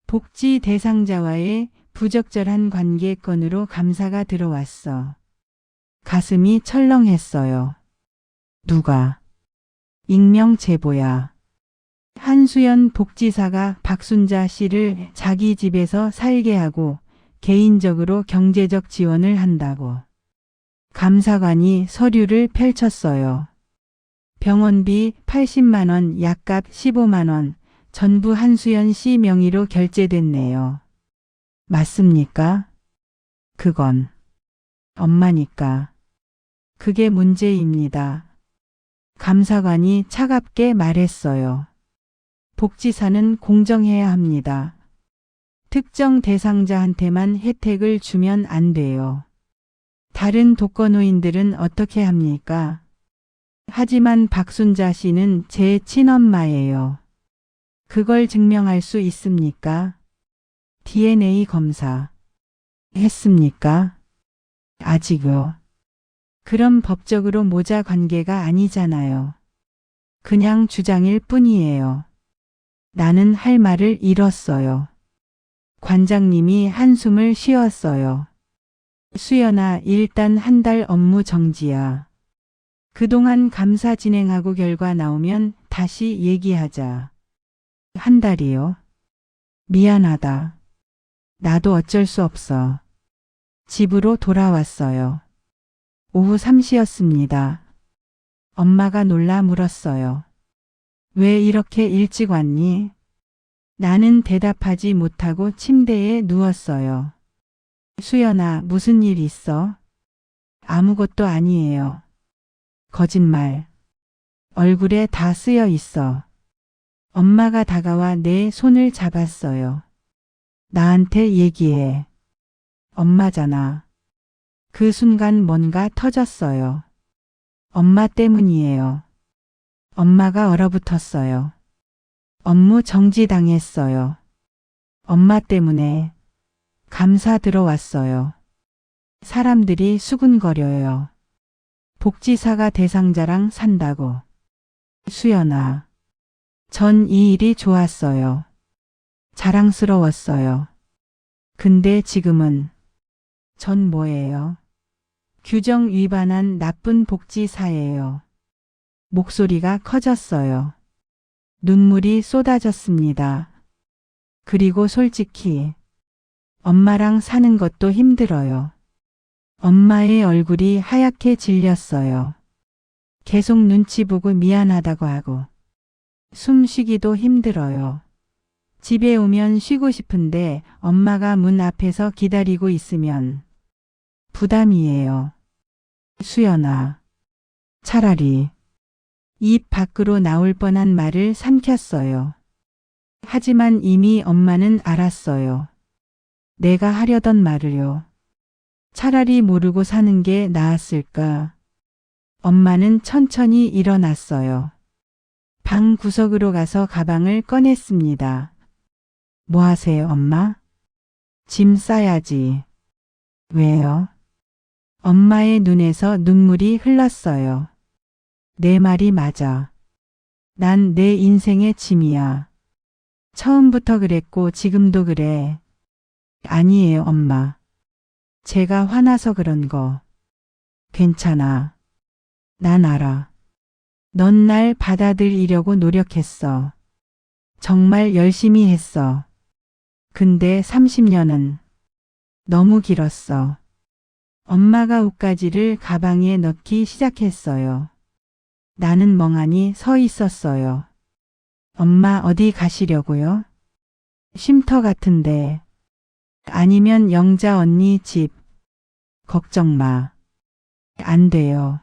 복지 대상자와의 부적절한 관계 건으로 감사가 들어왔어. 가슴이 철렁했어요. 누가? 익명 제보야. 한수연 복지사가 박순자 씨를 자기 집에서 살게 하고 개인적으로 경제적 지원을 한다고. 감사관이 서류를 펼쳤어요. 병원비 80만 원, 약값 15만 원, 전부 한수연 씨 명의로 결제됐네요. 맞습니까? 그건 엄마니까. 그게 문제입니다. 감사관이 차갑게 말했어요. 복지사는 공정해야 합니다. 특정 대상자한테만 혜택을 주면 안 돼요. 다른 독거노인들은 어떻게 합니까? 하지만 박순자 씨는 제 친엄마예요. 그걸 증명할 수 있습니까? DNA 검사 했습니까? 아직요. 그럼 법적으로 모자 관계가 아니잖아요. 그냥 주장일 뿐이에요. 나는 할 말을 잃었어요. 관장님이 한숨을 쉬었어요. 수연아, 일단 한 달 업무 정지야. 그동안 감사 진행하고 결과 나오면 다시 얘기하자. 한 달이요? 미안하다. 나도 어쩔 수 없어. 집으로 돌아왔어요. 오후 3시였습니다. 엄마가 놀라 물었어요. 왜 이렇게 일찍 왔니? 나는 대답하지 못하고 침대에 누웠어요. 수연아, 무슨 일 있어? 아무것도 아니에요. 거짓말. 얼굴에 다 쓰여 있어. 엄마가 다가와 내 손을 잡았어요. 나한테 얘기해. 엄마잖아. 그 순간 뭔가 터졌어요. 엄마 때문이에요. 엄마가 얼어붙었어요. 업무 정지당했어요. 엄마 때문에. 감사 들어왔어요. 사람들이 수군거려요. 복지사가 대상자랑 산다고. 수연아. 전 이 일이 좋았어요. 자랑스러웠어요. 근데 지금은 전 뭐예요? 규정 위반한 나쁜 복지사예요. 목소리가 커졌어요. 눈물이 쏟아졌습니다. 그리고 솔직히 엄마랑 사는 것도 힘들어요. 엄마의 얼굴이 하얗게 질렸어요. 계속 눈치 보고 미안하다고 하고 숨 쉬기도 힘들어요. 집에 오면 쉬고 싶은데 엄마가 문 앞에서 기다리고 있으면 부담이에요. 수연아, 차라리 입 밖으로 나올 뻔한 말을 삼켰어요. 하지만 이미 엄마는 알았어요. 내가 하려던 말을요. 차라리 모르고 사는 게 나았을까. 엄마는 천천히 일어났어요. 방 구석으로 가서 가방을 꺼냈습니다. 뭐 하세요, 엄마? 짐 싸야지. 왜요? 엄마의 눈에서 눈물이 흘렀어요. 내 말이 맞아. 난 내 인생의 짐이야. 처음부터 그랬고 지금도 그래. 아니에요, 엄마. 제가 화나서 그런 거. 괜찮아. 난 알아. 넌 날 받아들이려고 노력했어. 정말 열심히 했어. 근데 30년은 너무 길었어. 엄마가 옷가지를 가방에 넣기 시작했어요. 나는 멍하니 서 있었어요. 엄마 어디 가시려고요? 쉼터 같은데. 아니면 영자 언니 집. 걱정 마. 안 돼요.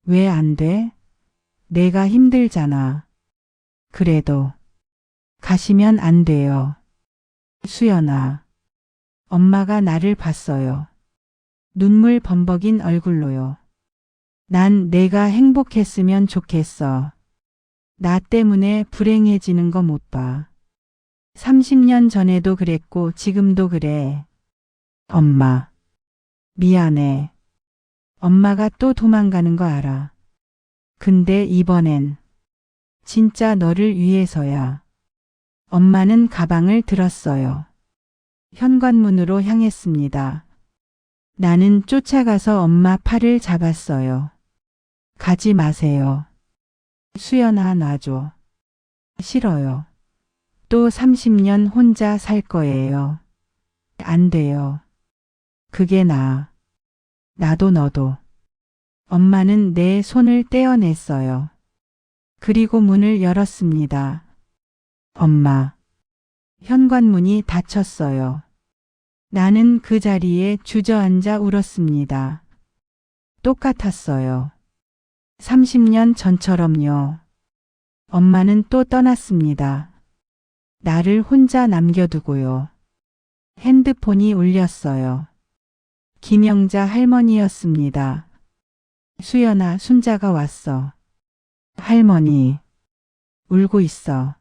왜 안 돼? 내가 힘들잖아. 그래도 가시면 안 돼요. 수연아. 엄마가 나를 봤어요. 눈물 범벅인 얼굴로요. 난 내가 행복했으면 좋겠어. 나 때문에 불행해지는 거 못 봐. 30년 전에도 그랬고 지금도 그래. 엄마. 미안해. 엄마가 또 도망가는 거 알아. 근데 이번엔 진짜 너를 위해서야. 엄마는 가방을 들었어요. 현관문으로 향했습니다. 나는 쫓아가서 엄마 팔을 잡았어요. 가지 마세요. 수연아, 놔줘. 싫어요. 또 30년 혼자 살 거예요. 안 돼요. 그게 나아. 나도 너도. 엄마는 내 손을 떼어냈어요. 그리고 문을 열었습니다. 엄마. 현관문이 닫혔어요. 나는 그 자리에 주저앉아 울었습니다. 똑같았어요. 30년 전처럼요. 엄마는 또 떠났습니다. 나를 혼자 남겨두고요. 핸드폰이 울렸어요. 김영자 할머니였습니다. 수연아, 순자가 왔어. 할머니. 울고 있어.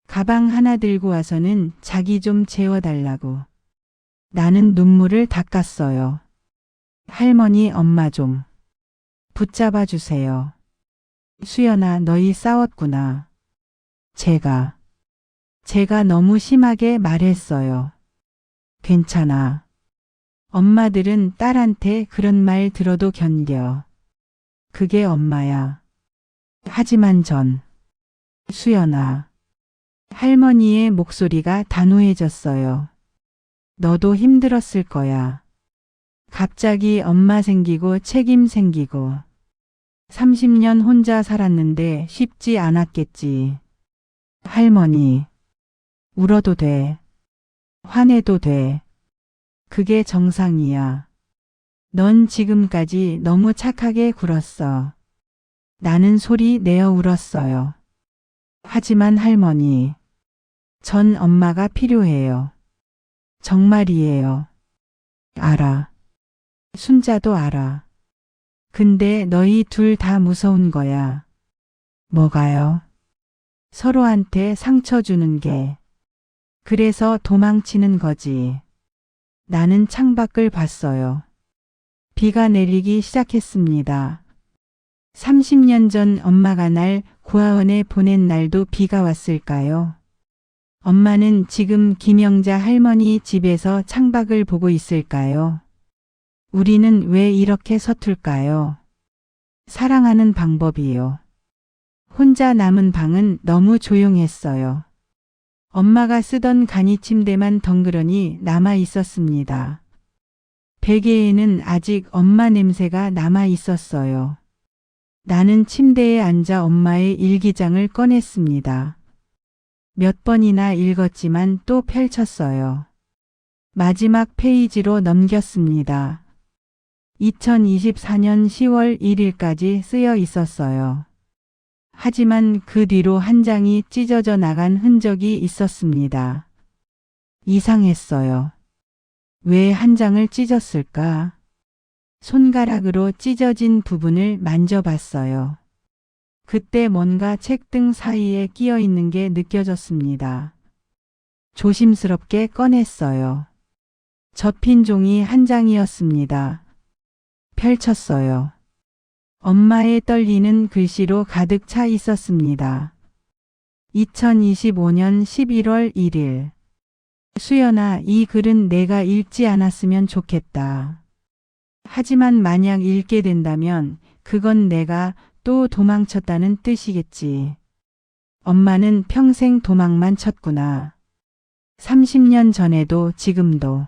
가방 하나 들고 와서는 자기 좀 재워달라고. 나는 눈물을 닦았어요. 할머니, 엄마 좀 붙잡아 주세요. 수연아, 너희 싸웠구나. 제가 너무 심하게 말했어요. 괜찮아. 엄마들은 딸한테 그런 말 들어도 견뎌. 그게 엄마야. 하지만 수연아. 할머니의 목소리가 단호해졌어요. 너도 힘들었을 거야. 갑자기 엄마 생기고 책임 생기고 30년 혼자 살았는데 쉽지 않았겠지. 할머니, 울어도 돼. 화내도 돼. 그게 정상이야. 넌 지금까지 너무 착하게 굴었어. 나는 소리 내어 울었어요. 하지만 할머니, 전 엄마가 필요해요. 정말이에요. 알아. 순자도 알아. 근데 너희 둘 다 무서운 거야. 뭐가요? 서로한테 상처 주는 게. 그래서 도망치는 거지. 나는 창밖을 봤어요. 비가 내리기 시작했습니다. 30년 전 엄마가 날 고아원에 보낸 날도 비가 왔을까요? 엄마는 지금 김영자 할머니 집에서 창밖을 보고 있을까요? 우리는 왜 이렇게 서툴까요? 사랑하는 방법이요. 혼자 남은 방은 너무 조용했어요. 엄마가 쓰던 간이 침대만 덩그러니 남아 있었습니다. 베개에는 아직 엄마 냄새가 남아 있었어요. 나는 침대에 앉아 엄마의 일기장을 꺼냈습니다. 몇 번이나 읽었지만 또 펼쳤어요. 마지막 페이지로 넘겼습니다. 2024년 10월 1일까지 쓰여 있었어요. 하지만 그 뒤로 한 장이 찢어져 나간 흔적이 있었습니다. 이상했어요. 왜 한 장을 찢었을까? 손가락으로 찢어진 부분을 만져봤어요. 그때 뭔가 책등 사이에 끼어 있는 게 느껴졌습니다. 조심스럽게 꺼냈어요. 접힌 종이 한 장이었습니다. 펼쳤어요. 엄마의 떨리는 글씨로 가득 차 있었습니다. 2025년 11월 1일. 수연아, 이 글은 내가 읽지 않았으면 좋겠다. 하지만 만약 읽게 된다면 그건 내가 또 도망쳤다는 뜻이겠지. 엄마는 평생 도망만 쳤구나. 30년 전에도 지금도.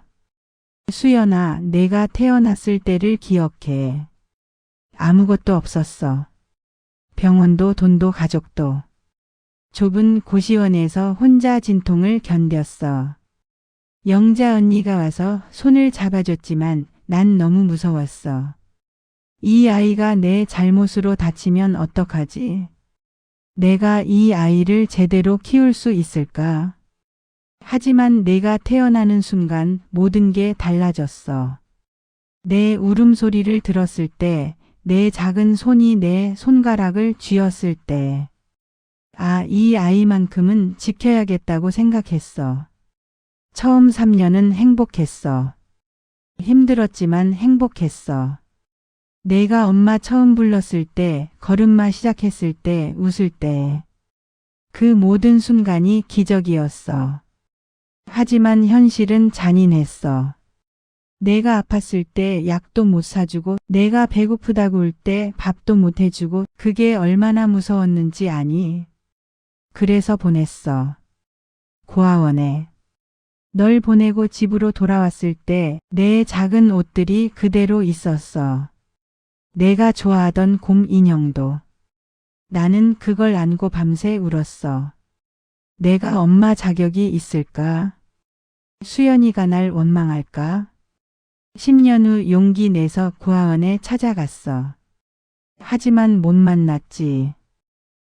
수연아, 내가 태어났을 때를 기억해. 아무것도 없었어. 병원도 돈도 가족도. 좁은 고시원에서 혼자 진통을 견뎠어. 영자 언니가 와서 손을 잡아줬지만 난 너무 무서웠어. 이 아이가 내 잘못으로 다치면 어떡하지? 내가 이 아이를 제대로 키울 수 있을까? 하지만 내가 태어나는 순간 모든 게 달라졌어. 내 울음소리를 들었을 때, 내 작은 손이 내 손가락을 쥐었을 때, 아, 이 아이만큼은 지켜야겠다고 생각했어. 처음 3년은 행복했어. 힘들었지만 행복했어. 내가 엄마 처음 불렀을 때, 걸음마 시작했을 때, 웃을 때, 그 모든 순간이 기적이었어. 하지만 현실은 잔인했어. 내가 아팠을 때 약도 못 사주고, 내가 배고프다고 울 때 밥도 못 해주고, 그게 얼마나 무서웠는지 아니? 그래서 보냈어. 고아원에. 널 보내고 집으로 돌아왔을 때 내 작은 옷들이 그대로 있었어. 내가 좋아하던 곰 인형도. 나는 그걸 안고 밤새 울었어. 내가 엄마 자격이 있을까? 수연이가 날 원망할까? 10년 후 용기 내서 고아원에 찾아갔어. 하지만 못 만났지.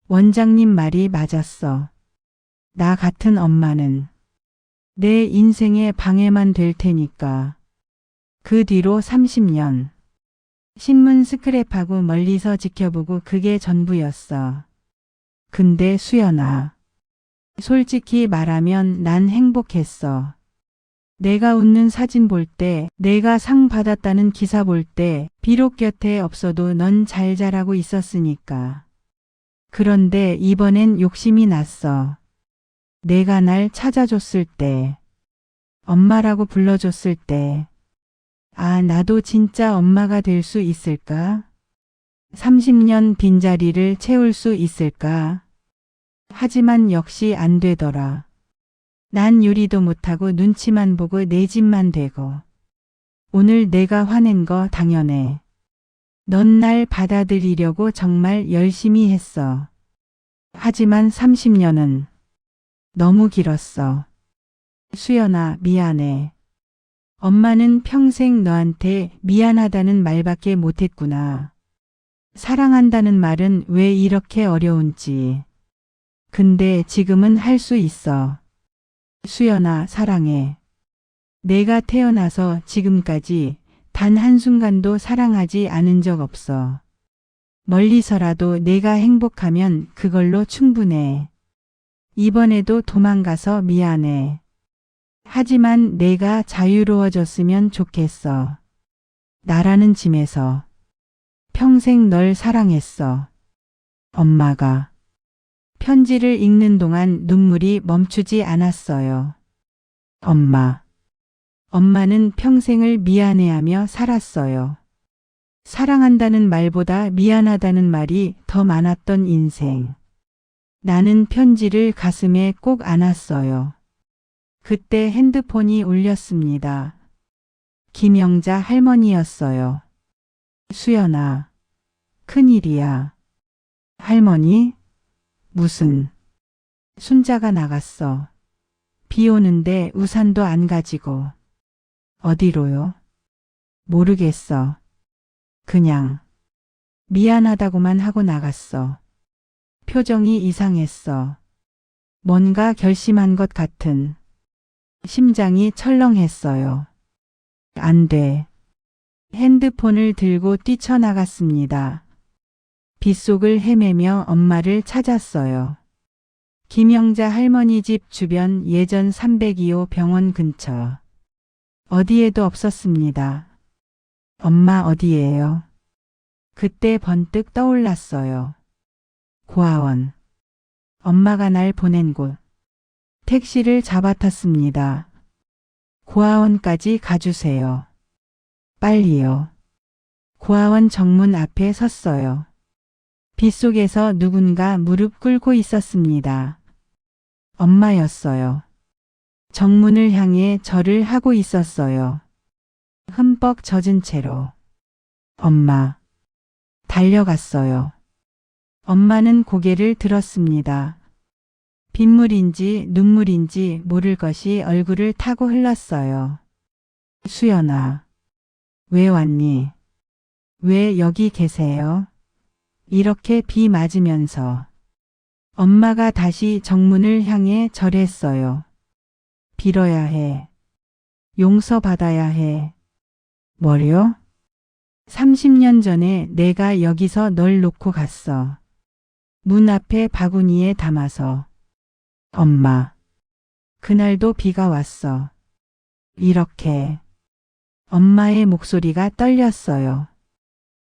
원장님 말이 맞았어. 나 같은 엄마는 내 인생의 방해만 될 테니까. 그 뒤로 30년. 신문 스크랩하고 멀리서 지켜보고 그게 전부였어. 근데 수연아. 솔직히 말하면 난 행복했어. 내가 웃는 사진 볼 때, 내가 상 받았다는 기사 볼 때, 비록 곁에 없어도 넌 잘 자라고 있었으니까. 그런데 이번엔 욕심이 났어. 내가 날 찾아줬을 때, 엄마라고 불러줬을 때, 아, 나도 진짜 엄마가 될 수 있을까? 30년 빈자리를 채울 수 있을까? 하지만 역시 안 되더라. 난 요리도 못하고 눈치만 보고 내 집만 되고. 오늘 내가 화낸 거 당연해. 넌 날 받아들이려고 정말 열심히 했어. 하지만 30년은 너무 길었어. 수연아, 미안해. 엄마는 평생 너한테 미안하다는 말밖에 못했구나. 사랑한다는 말은 왜 이렇게 어려운지. 근데 지금은 할 수 있어. 수연아, 사랑해. 내가 태어나서 지금까지 단 한순간도 사랑하지 않은 적 없어. 멀리서라도 내가 행복하면 그걸로 충분해. 이번에도 도망가서 미안해. 하지만 내가 자유로워졌으면 좋겠어. 나라는 짐에서. 평생 널 사랑했어. 엄마가. 편지를 읽는 동안 눈물이 멈추지 않았어요. 엄마. 엄마는 평생을 미안해하며 살았어요. 사랑한다는 말보다 미안하다는 말이 더 많았던 인생. 나는 편지를 가슴에 꼭 안았어요. 그때 핸드폰이 울렸습니다. 김영자 할머니였어요. 수연아, 큰일이야. 할머니? 무슨? 순자가 나갔어. 비 오는데 우산도 안 가지고. 어디로요? 모르겠어. 그냥 미안하다고만 하고 나갔어. 표정이 이상했어. 뭔가 결심한 것 같은. 심장이 철렁했어요. 안 돼. 핸드폰을 들고 뛰쳐나갔습니다. 빗속을 헤매며 엄마를 찾았어요. 김영자 할머니 집 주변 예전 302호 병원 근처. 어디에도 없었습니다. 엄마 어디예요? 그때 번뜩 떠올랐어요. 고아원. 엄마가 날 보낸 곳. 택시를 잡아탔습니다. 고아원까지 가주세요. 빨리요. 고아원 정문 앞에 섰어요. 빗속에서 누군가 무릎 꿇고 있었습니다. 엄마였어요. 정문을 향해 절을 하고 있었어요. 흠뻑 젖은 채로. 엄마. 달려갔어요. 엄마는 고개를 들었습니다. 빗물인지 눈물인지 모를 것이 얼굴을 타고 흘렀어요. 수연아. 왜 왔니? 왜 여기 계세요? 이렇게 비 맞으면서. 엄마가 다시 정문을 향해 절했어요. 빌어야 해. 용서받아야 해. 뭐요? 30년 전에 내가 여기서 널 놓고 갔어. 문 앞에 바구니에 담아서. 엄마. 그날도 비가 왔어. 이렇게. 엄마의 목소리가 떨렸어요.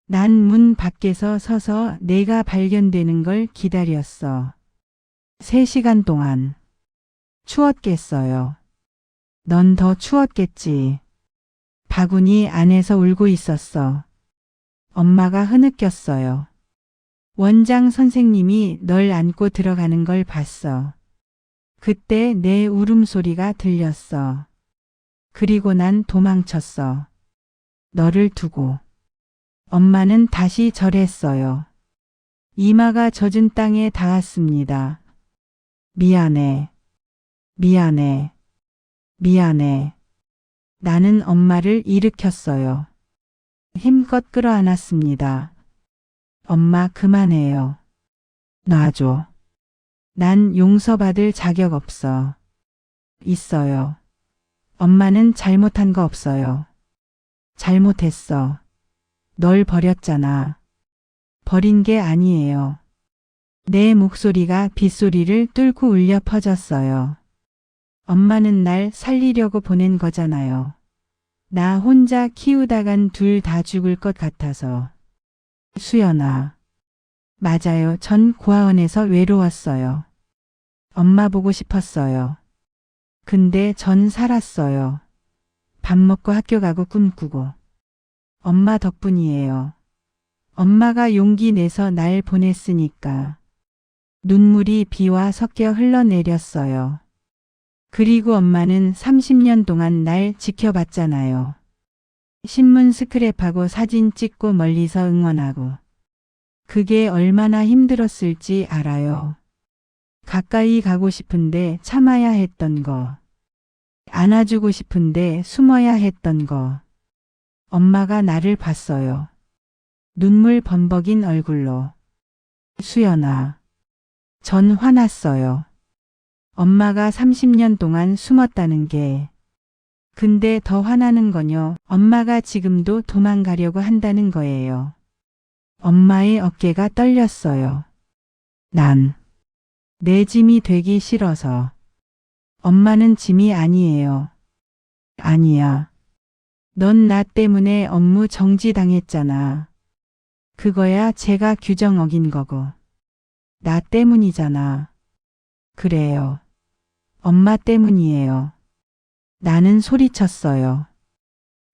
난 문 밖에서 서서 내가 발견되는 걸 기다렸어. 3시간 동안. 추웠겠어요. 넌 더 추웠겠지. 바구니 안에서 울고 있었어. 엄마가 흐느꼈어요. 원장 선생님이 널 안고 들어가는 걸 봤어. 그때 내 울음소리가 들렸어. 그리고 난 도망쳤어. 너를 두고. 엄마는 다시 절했어요. 이마가 젖은 땅에 닿았습니다. 미안해. 미안해. 미안해. 나는 엄마를 일으켰어요. 힘껏 끌어안았습니다. 엄마 그만해요. 놔줘. 난 용서받을 자격 없어. 있어요. 엄마는 잘못한 거 없어요. 잘못했어. 널 버렸잖아. 버린 게 아니에요. 내 목소리가 빗소리를 뚫고 울려 퍼졌어요. 엄마는 날 살리려고 보낸 거잖아요. 나 혼자 키우다간 둘 다 죽을 것 같아서. 수연아. 맞아요. 전 고아원에서 외로웠어요. 엄마 보고 싶었어요. 근데 전 살았어요. 밥 먹고 학교 가고 꿈꾸고. 엄마 덕분이에요. 엄마가 용기 내서 날 보냈으니까. 눈물이 비와 섞여 흘러내렸어요. 그리고 엄마는 30년 동안 날 지켜봤잖아요. 신문 스크랩하고 사진 찍고 멀리서 응원하고. 그게 얼마나 힘들었을지 알아요. 가까이 가고 싶은데 참아야 했던 거. 안아주고 싶은데 숨어야 했던 거. 엄마가 나를 봤어요. 눈물 범벅인 얼굴로. 수연아. 전 화났어요. 엄마가 30년 동안 숨었다는 게. 근데 더 화나는 건요. 엄마가 지금도 도망가려고 한다는 거예요. 엄마의 어깨가 떨렸어요. 난 내 짐이 되기 싫어서. 엄마는 짐이 아니에요. 아니야. 넌 나 때문에 업무 정지당했잖아. 그거야 제가 규정 어긴 거고. 나 때문이잖아. 그래요. 엄마 때문이에요. 나는 소리쳤어요.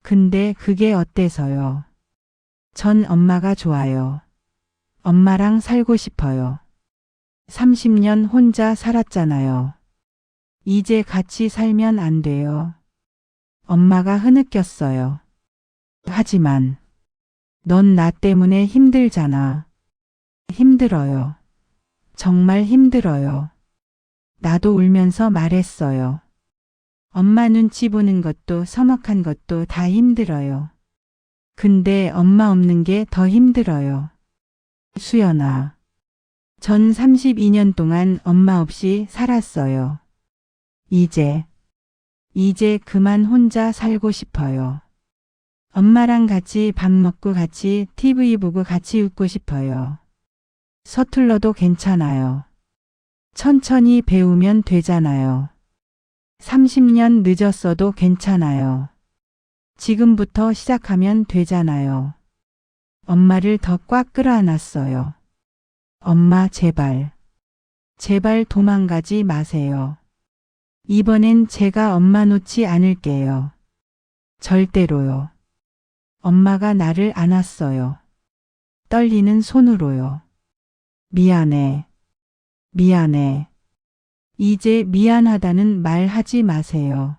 근데 그게 어때서요? 전 엄마가 좋아요. 엄마랑 살고 싶어요. 30년 혼자 살았잖아요. 이제 같이 살면 안 돼요. 엄마가 흐느꼈어요. 하지만 넌 나 때문에 힘들잖아. 힘들어요. 정말 힘들어요. 나도 울면서 말했어요. 엄마 눈치 보는 것도 서먹한 것도 다 힘들어요. 근데 엄마 없는 게 더 힘들어요. 수연아. 전 32년 동안 엄마 없이 살았어요. 이제 그만 혼자 살고 싶어요. 엄마랑 같이 밥 먹고 같이 TV 보고 같이 웃고 싶어요. 서툴러도 괜찮아요. 천천히 배우면 되잖아요. 30년 늦었어도 괜찮아요. 지금부터 시작하면 되잖아요. 엄마를 더 꽉 끌어안았어요. 엄마 제발. 제발 도망가지 마세요. 이번엔 제가 엄마 놓지 않을게요. 절대로요. 엄마가 나를 안았어요. 떨리는 손으로요. 미안해. 미안해. 이제 미안하다는 말 하지 마세요.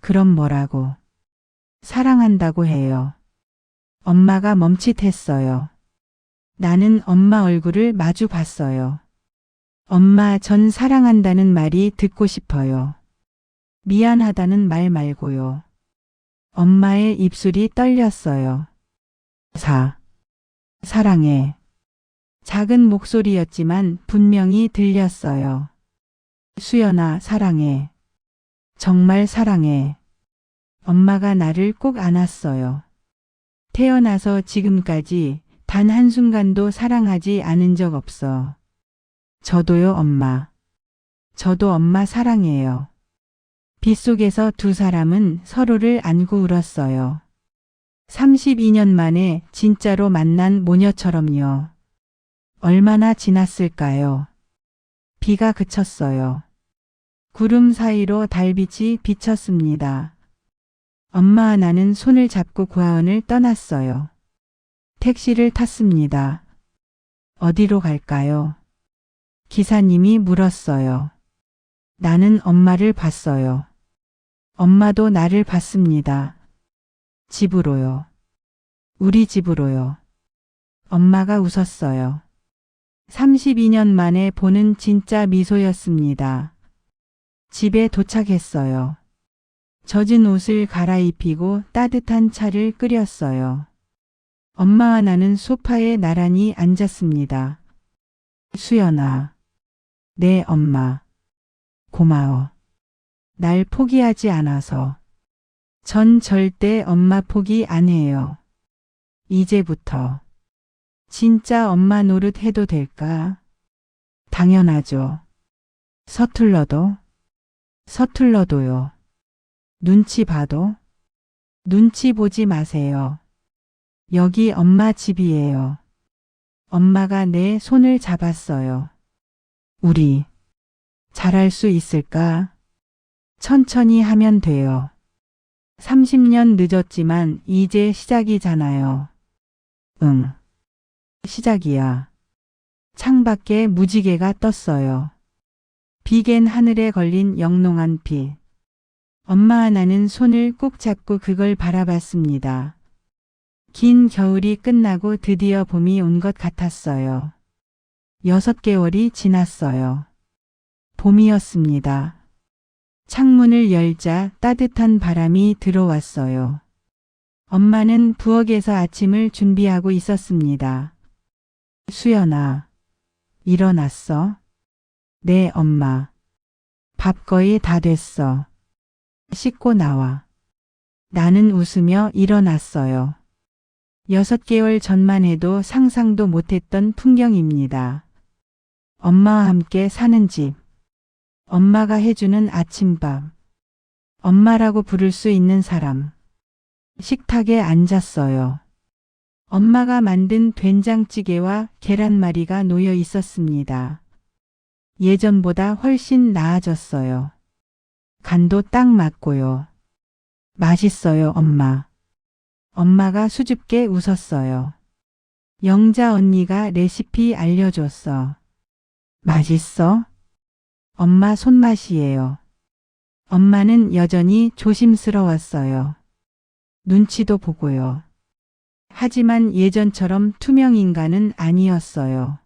그럼 뭐라고? 사랑한다고 해요. 엄마가 멈칫했어요. 나는 엄마 얼굴을 마주 봤어요. 엄마, 전 사랑한다는 말이 듣고 싶어요. 미안하다는 말 말고요. 엄마의 입술이 떨렸어요. 사랑해. 작은 목소리였지만 분명히 들렸어요. 수연아, 사랑해. 정말 사랑해. 엄마가 나를 꼭 안았어요. 태어나서 지금까지 단 한순간도 사랑하지 않은 적 없어. 저도요, 엄마. 저도 엄마 사랑해요. 빗속에서 두 사람은 서로를 안고 울었어요. 32년 만에 진짜로 만난 모녀처럼요. 얼마나 지났을까요? 비가 그쳤어요. 구름 사이로 달빛이 비쳤습니다. 엄마와 나는 손을 잡고 고아원을 떠났어요. 택시를 탔습니다. 어디로 갈까요? 기사님이 물었어요. 나는 엄마를 봤어요. 엄마도 나를 봤습니다. 집으로요. 우리 집으로요. 엄마가 웃었어요. 32년 만에 보는 진짜 미소였습니다. 집에 도착했어요. 젖은 옷을 갈아입히고 따뜻한 차를 끓였어요. 엄마와 나는 소파에 나란히 앉았습니다. 수연아. 네, 엄마. 고마워. 날 포기하지 않아서. 전 절대 엄마 포기 안 해요. 이제부터. 진짜 엄마 노릇 해도 될까? 당연하죠. 서툴러도요. 눈치 봐도? 눈치 보지 마세요. 여기 엄마 집이에요. 엄마가 내 손을 잡았어요. 우리 잘할 수 있을까? 천천히 하면 돼요. 30년 늦었지만 이제 시작이잖아요. 응. 시작이야. 창밖에 무지개가 떴어요. 비갠 하늘에 걸린 영롱한 빛. 엄마와 나는 손을 꼭 잡고 그걸 바라봤습니다. 긴 겨울이 끝나고 드디어 봄이 온 것 같았어요. 6개월이 지났어요. 봄이었습니다. 창문을 열자 따뜻한 바람이 들어왔어요. 엄마는 부엌에서 아침을 준비하고 있었습니다. 수연아, 일어났어? 네, 엄마. 밥 거의 다 됐어. 씻고 나와. 나는 웃으며 일어났어요. 6개월 전만 해도 상상도 못했던 풍경입니다. 엄마와 함께 사는 집. 엄마가 해주는 아침밥. 엄마라고 부를 수 있는 사람. 식탁에 앉았어요. 엄마가 만든 된장찌개와 계란말이가 놓여 있었습니다. 예전보다 훨씬 나아졌어요. 간도 딱 맞고요. 맛있어요, 엄마. 엄마가 수줍게 웃었어요. 영자 언니가 레시피 알려줬어. 맛있어? 엄마 손맛이에요. 엄마는 여전히 조심스러웠어요. 눈치도 보고요. 하지만 예전처럼 투명 인간은 아니었어요.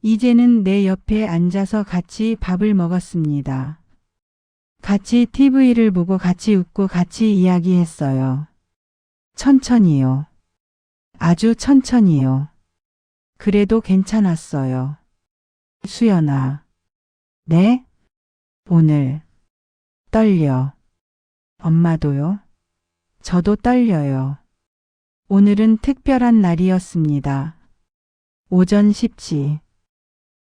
이제는 내 옆에 앉아서 같이 밥을 먹었습니다. 같이 TV를 보고 같이 웃고 같이 이야기했어요. 천천히요. 아주 천천히요. 그래도 괜찮았어요. 수연아. 네? 오늘 떨려. 엄마도요? 저도 떨려요. 오늘은 특별한 날이었습니다. 오전 10시.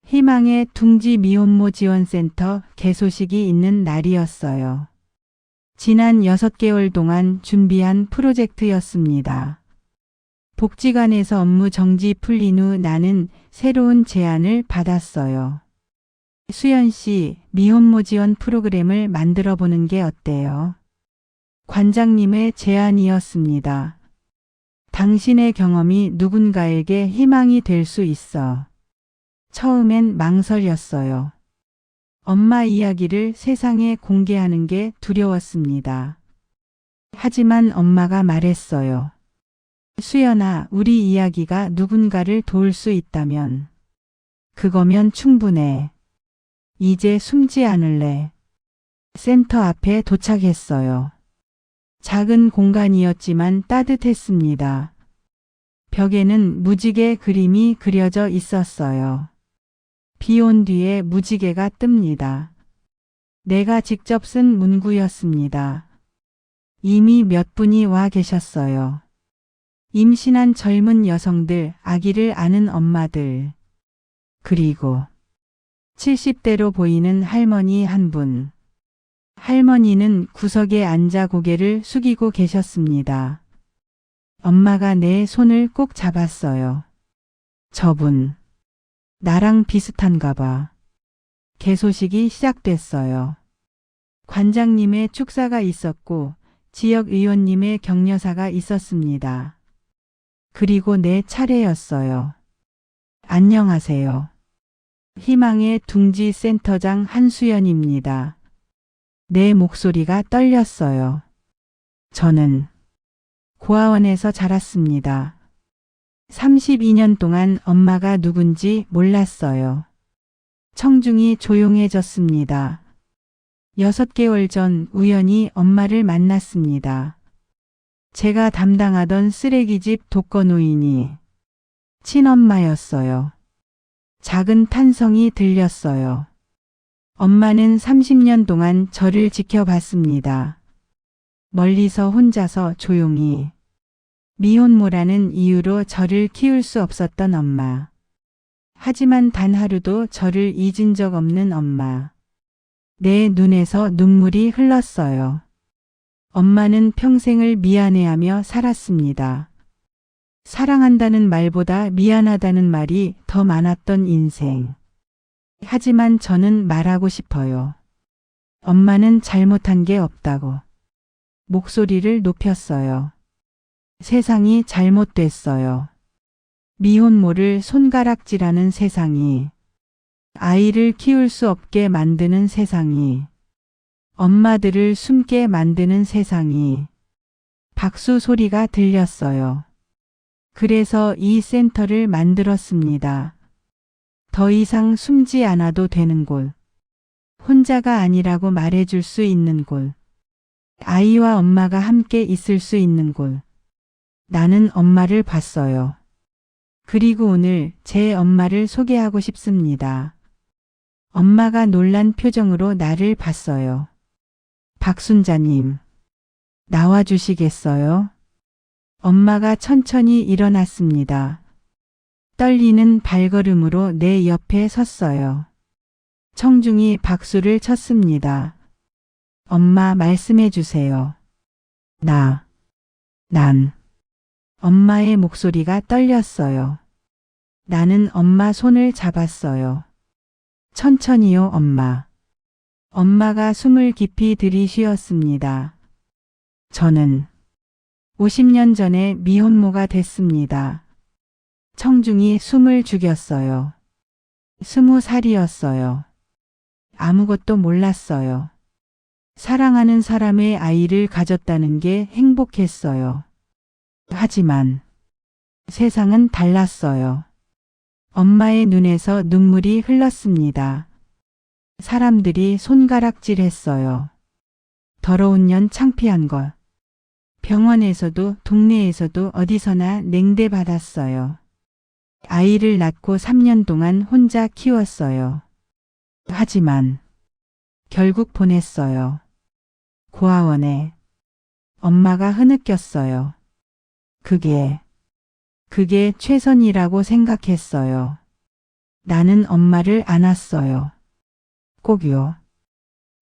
희망의 둥지 미혼모 지원센터 개소식이 있는 날이었어요. 지난 6개월 동안 준비한 프로젝트였습니다. 복지관에서 업무 정지 풀린 후 나는 새로운 제안을 받았어요. 수연 씨, 미혼모 지원 프로그램을 만들어 보는 게 어때요? 관장님의 제안이었습니다. 당신의 경험이 누군가에게 희망이 될 수 있어. 처음엔 망설였어요. 엄마 이야기를 세상에 공개하는 게 두려웠습니다. 하지만 엄마가 말했어요. 수연아, 우리 이야기가 누군가를 도울 수 있다면 그거면 충분해. 이제 숨지 않을래. 센터 앞에 도착했어요. 작은 공간이었지만 따뜻했습니다. 벽에는 무지개 그림이 그려져 있었어요. 비 온 뒤에 무지개가 뜹니다. 내가 직접 쓴 문구였습니다. 이미 몇 분이 와 계셨어요. 임신한 젊은 여성들, 아기를 아는 엄마들. 그리고 70대로 보이는 할머니 한 분. 할머니는 구석에 앉아 고개를 숙이고 계셨습니다. 엄마가 내 손을 꼭 잡았어요. 저분, 나랑 비슷한가 봐. 개소식이 시작됐어요. 관장님의 축사가 있었고 지역 의원님의 격려사가 있었습니다. 그리고 내 차례였어요. 안녕하세요. 희망의 둥지 센터장 한수연입니다. 내 목소리가 떨렸어요. 저는 고아원에서 자랐습니다. 32년 동안 엄마가 누군지 몰랐어요. 청중이 조용해졌습니다. 6개월 전 우연히 엄마를 만났습니다. 제가 담당하던 쓰레기집 독거노인이 친엄마였어요. 작은 탄성이 들렸어요. 엄마는 30년 동안 저를 지켜봤습니다. 멀리서 혼자서 조용히. 미혼모라는 이유로 저를 키울 수 없었던 엄마. 하지만 단 하루도 저를 잊은 적 없는 엄마. 내 눈에서 눈물이 흘렀어요. 엄마는 평생을 미안해하며 살았습니다. 사랑한다는 말보다 미안하다는 말이 더 많았던 인생. 하지만 저는 말하고 싶어요. 엄마는 잘못한 게 없다고. 목소리를 높였어요. 세상이 잘못됐어요. 미혼모를 손가락질하는 세상이, 아이를 키울 수 없게 만드는 세상이, 엄마들을 숨게 만드는 세상이. 박수 소리가 들렸어요. 그래서 이 센터를 만들었습니다. 더 이상 숨지 않아도 되는 곳. 혼자가 아니라고 말해줄 수 있는 곳. 아이와 엄마가 함께 있을 수 있는 곳. 나는 엄마를 봤어요. 그리고 오늘 제 엄마를 소개하고 싶습니다. 엄마가 놀란 표정으로 나를 봤어요. 박순자님, 나와주시겠어요? 엄마가 천천히 일어났습니다. 떨리는 발걸음으로 내 옆에 섰어요. 청중이 박수를 쳤습니다. 엄마 말씀해 주세요. 난 엄마의 목소리가 떨렸어요. 나는 엄마 손을 잡았어요. 천천히요, 엄마. 엄마가 숨을 깊이 들이쉬었습니다. 저는 50년 전에 미혼모가 됐습니다. 청중이 숨을 죽였어요. 20살이었어요. 아무것도 몰랐어요. 사랑하는 사람의 아이를 가졌다는 게 행복했어요. 하지만 세상은 달랐어요. 엄마의 눈에서 눈물이 흘렀습니다. 사람들이 손가락질했어요. 더러운 년, 창피한 것. 병원에서도 동네에서도 어디서나 냉대받았어요. 아이를 낳고 3년 동안 혼자 키웠어요. 하지만 결국 보냈어요. 고아원에. 엄마가 흐느꼈어요. 그게 최선이라고 생각했어요. 나는 엄마를 안았어요. 꼭요.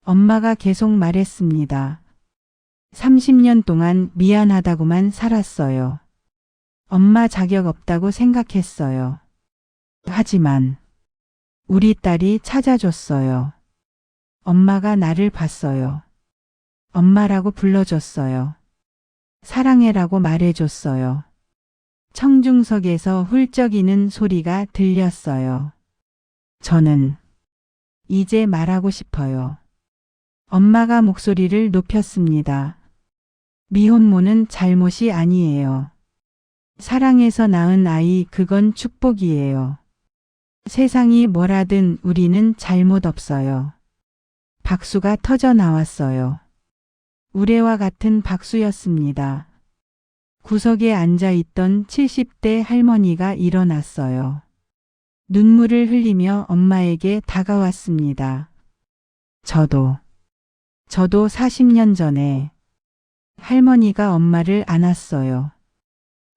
엄마가 계속 말했습니다. 30년 동안 미안하다고만 살았어요. 엄마 자격 없다고 생각했어요. 하지만 우리 딸이 찾아줬어요. 엄마가 나를 봤어요. 엄마라고 불러줬어요. 사랑해라고 말해줬어요. 청중석에서 훌쩍이는 소리가 들렸어요. 저는 이제 말하고 싶어요. 엄마가 목소리를 높였습니다. 미혼모는 잘못이 아니에요. 사랑해서 낳은 아이, 그건 축복이에요. 세상이 뭐라든 우리는 잘못 없어요. 박수가 터져 나왔어요. 우레와 같은 박수였습니다. 구석에 앉아있던 70대 할머니가 일어났어요. 눈물을 흘리며 엄마에게 다가왔습니다. 저도 40년 전에 할머니가 엄마를 안았어요.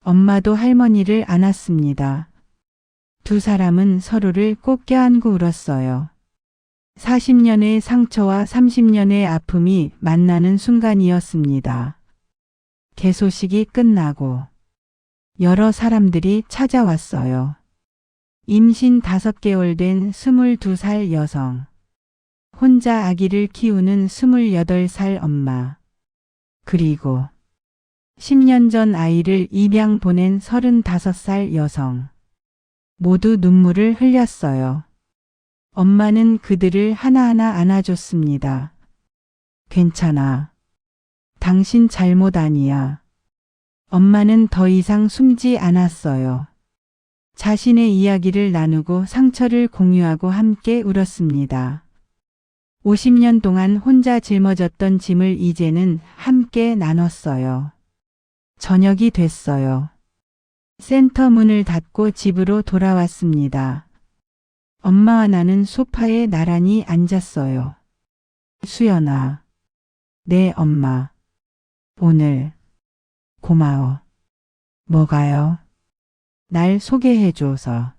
엄마도 할머니를 안았습니다. 두 사람은 서로를 꼭 껴안고 울었어요. 40년의 상처와 30년의 아픔이 만나는 순간이었습니다. 개소식이 끝나고 여러 사람들이 찾아왔어요. 임신 5개월 된 22살 여성. 혼자 아기를 키우는 28살 엄마. 그리고 10년 전 아이를 입양 보낸 35살 여성. 모두 눈물을 흘렸어요. 엄마는 그들을 하나하나 안아줬습니다. 괜찮아. 당신 잘못 아니야. 엄마는 더 이상 숨지 않았어요. 자신의 이야기를 나누고 상처를 공유하고 함께 울었습니다. 50년 동안 혼자 짊어졌던 짐을 이제는 함께 나눴어요. 저녁이 됐어요. 센터 문을 닫고 집으로 돌아왔습니다. 엄마와 나는 소파에 나란히 앉았어요. 수연아. 네, 엄마. 오늘 고마워. 뭐가요? 날 소개해줘서.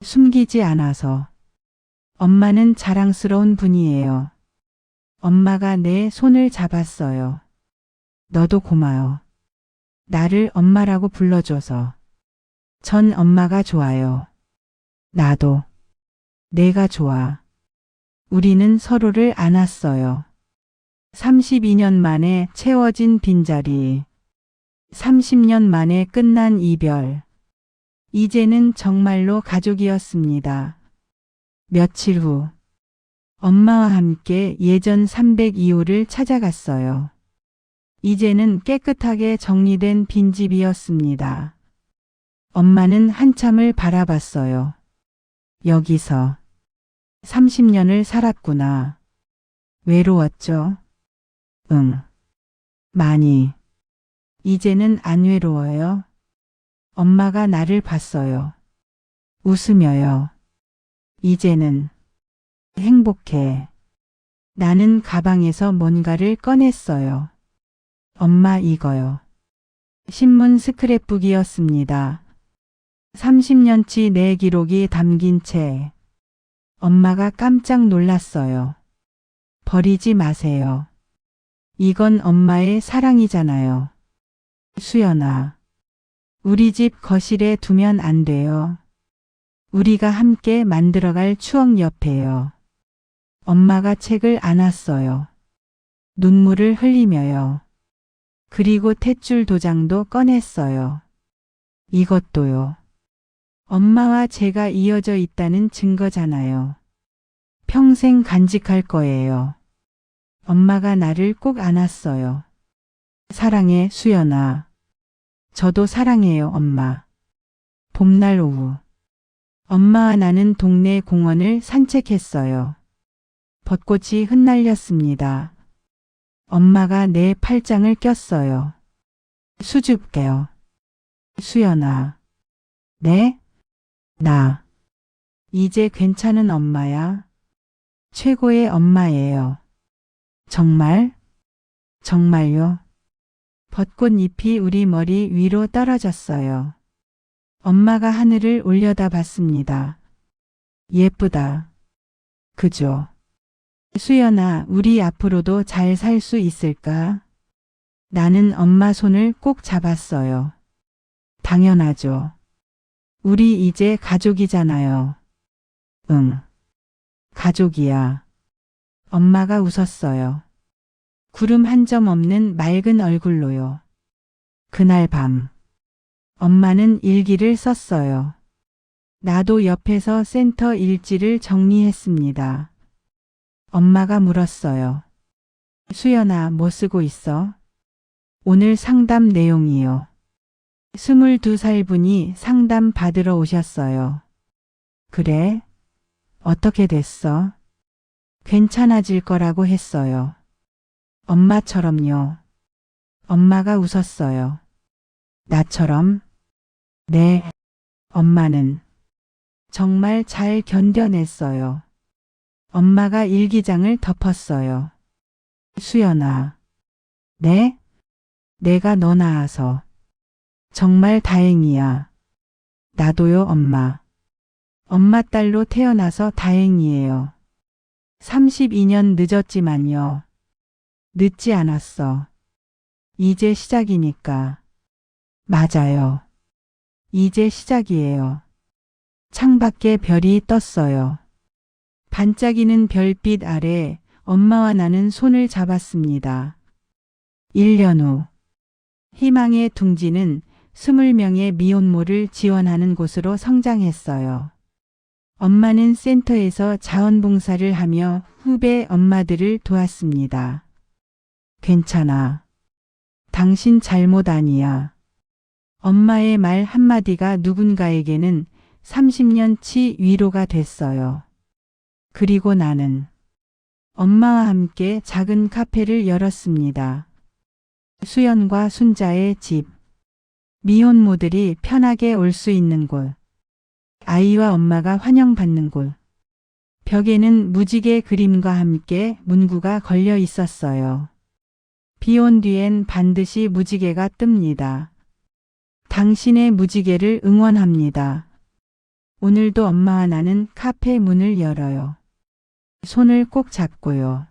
숨기지 않아서. 엄마는 자랑스러운 분이에요. 엄마가 내 손을 잡았어요. 너도 고마워. 나를 엄마라고 불러줘서. 전 엄마가 좋아요. 나도. 내가 좋아. 우리는 서로를 안았어요. 32년 만에 채워진 빈자리. 30년 만에 끝난 이별. 이제는 정말로 가족이었습니다. 며칠 후 엄마와 함께 예전 302호를 찾아갔어요. 이제는 깨끗하게 정리된 빈집이었습니다. 엄마는 한참을 바라봤어요. 여기서 30년을 살았구나. 외로웠죠? 응. 많이. 이제는 안 외로워요. 엄마가 나를 봤어요. 웃으며요. 이제는 행복해. 나는 가방에서 뭔가를 꺼냈어요. 엄마, 이거요. 신문 스크랩북이었습니다. 30년치 내 기록이 담긴 책. 엄마가 깜짝 놀랐어요. 버리지 마세요. 이건 엄마의 사랑이잖아요. 수연아. 우리 집 거실에 두면 안 돼요. 우리가 함께 만들어갈 추억 옆에요. 엄마가 책을 안았어요. 눈물을 흘리며요. 그리고 탯줄 도장도 꺼냈어요. 이것도요. 엄마와 제가 이어져 있다는 증거잖아요. 평생 간직할 거예요. 엄마가 나를 꼭 안았어요. 사랑해, 수연아. 저도 사랑해요, 엄마. 봄날 오후. 엄마와 나는 동네 공원을 산책했어요. 벚꽃이 흩날렸습니다. 엄마가 내 팔짱을 꼈어요. 수줍게요. 수연아. 네? 나. 이제 괜찮은 엄마야. 최고의 엄마예요. 정말? 정말요? 벚꽃잎이 우리 머리 위로 떨어졌어요. 엄마가 하늘을 올려다봤습니다. 예쁘다. 그죠? 수연아, 우리 앞으로도 잘 살 수 있을까? 나는 엄마 손을 꼭 잡았어요. 당연하죠. 우리 이제 가족이잖아요. 응. 가족이야. 엄마가 웃었어요. 구름 한 점 없는 맑은 얼굴로요. 그날 밤. 엄마는 일기를 썼어요. 나도 옆에서 센터 일지를 정리했습니다. 엄마가 물었어요. 수연아, 뭐 쓰고 있어? 오늘 상담 내용이요. 22살 분이 상담 받으러 오셨어요. 그래? 어떻게 됐어? 괜찮아질 거라고 했어요. 엄마처럼요. 엄마가 웃었어요. 나처럼? 네. 엄마는 정말 잘 견뎌냈어요. 엄마가 일기장을 덮었어요. 수연아. 네? 내가 너 낳아서. 정말 다행이야. 나도요, 엄마. 엄마 딸로 태어나서 다행이에요. 32년 늦었지만요. 늦지 않았어. 이제 시작이니까. 맞아요. 이제 시작이에요. 창밖에 별이 떴어요. 반짝이는 별빛 아래 엄마와 나는 손을 잡았습니다. 1년 후. 희망의 둥지는 20명의 미혼모를 지원하는 곳으로 성장했어요. 엄마는 센터에서 자원봉사를 하며 후배 엄마들을 도왔습니다. 괜찮아. 당신 잘못 아니야. 엄마의 말 한마디가 누군가에게는 30년치 위로가 됐어요. 그리고 나는 엄마와 함께 작은 카페를 열었습니다. 수연과 순자의 집. 미혼모들이 편하게 올 수 있는 곳. 아이와 엄마가 환영받는 곳. 벽에는 무지개 그림과 함께 문구가 걸려 있었어요. 비 온 뒤엔 반드시 무지개가 뜹니다. 당신의 무지개를 응원합니다. 오늘도 엄마와 나는 카페 문을 열어요. 손을 꼭 잡고요.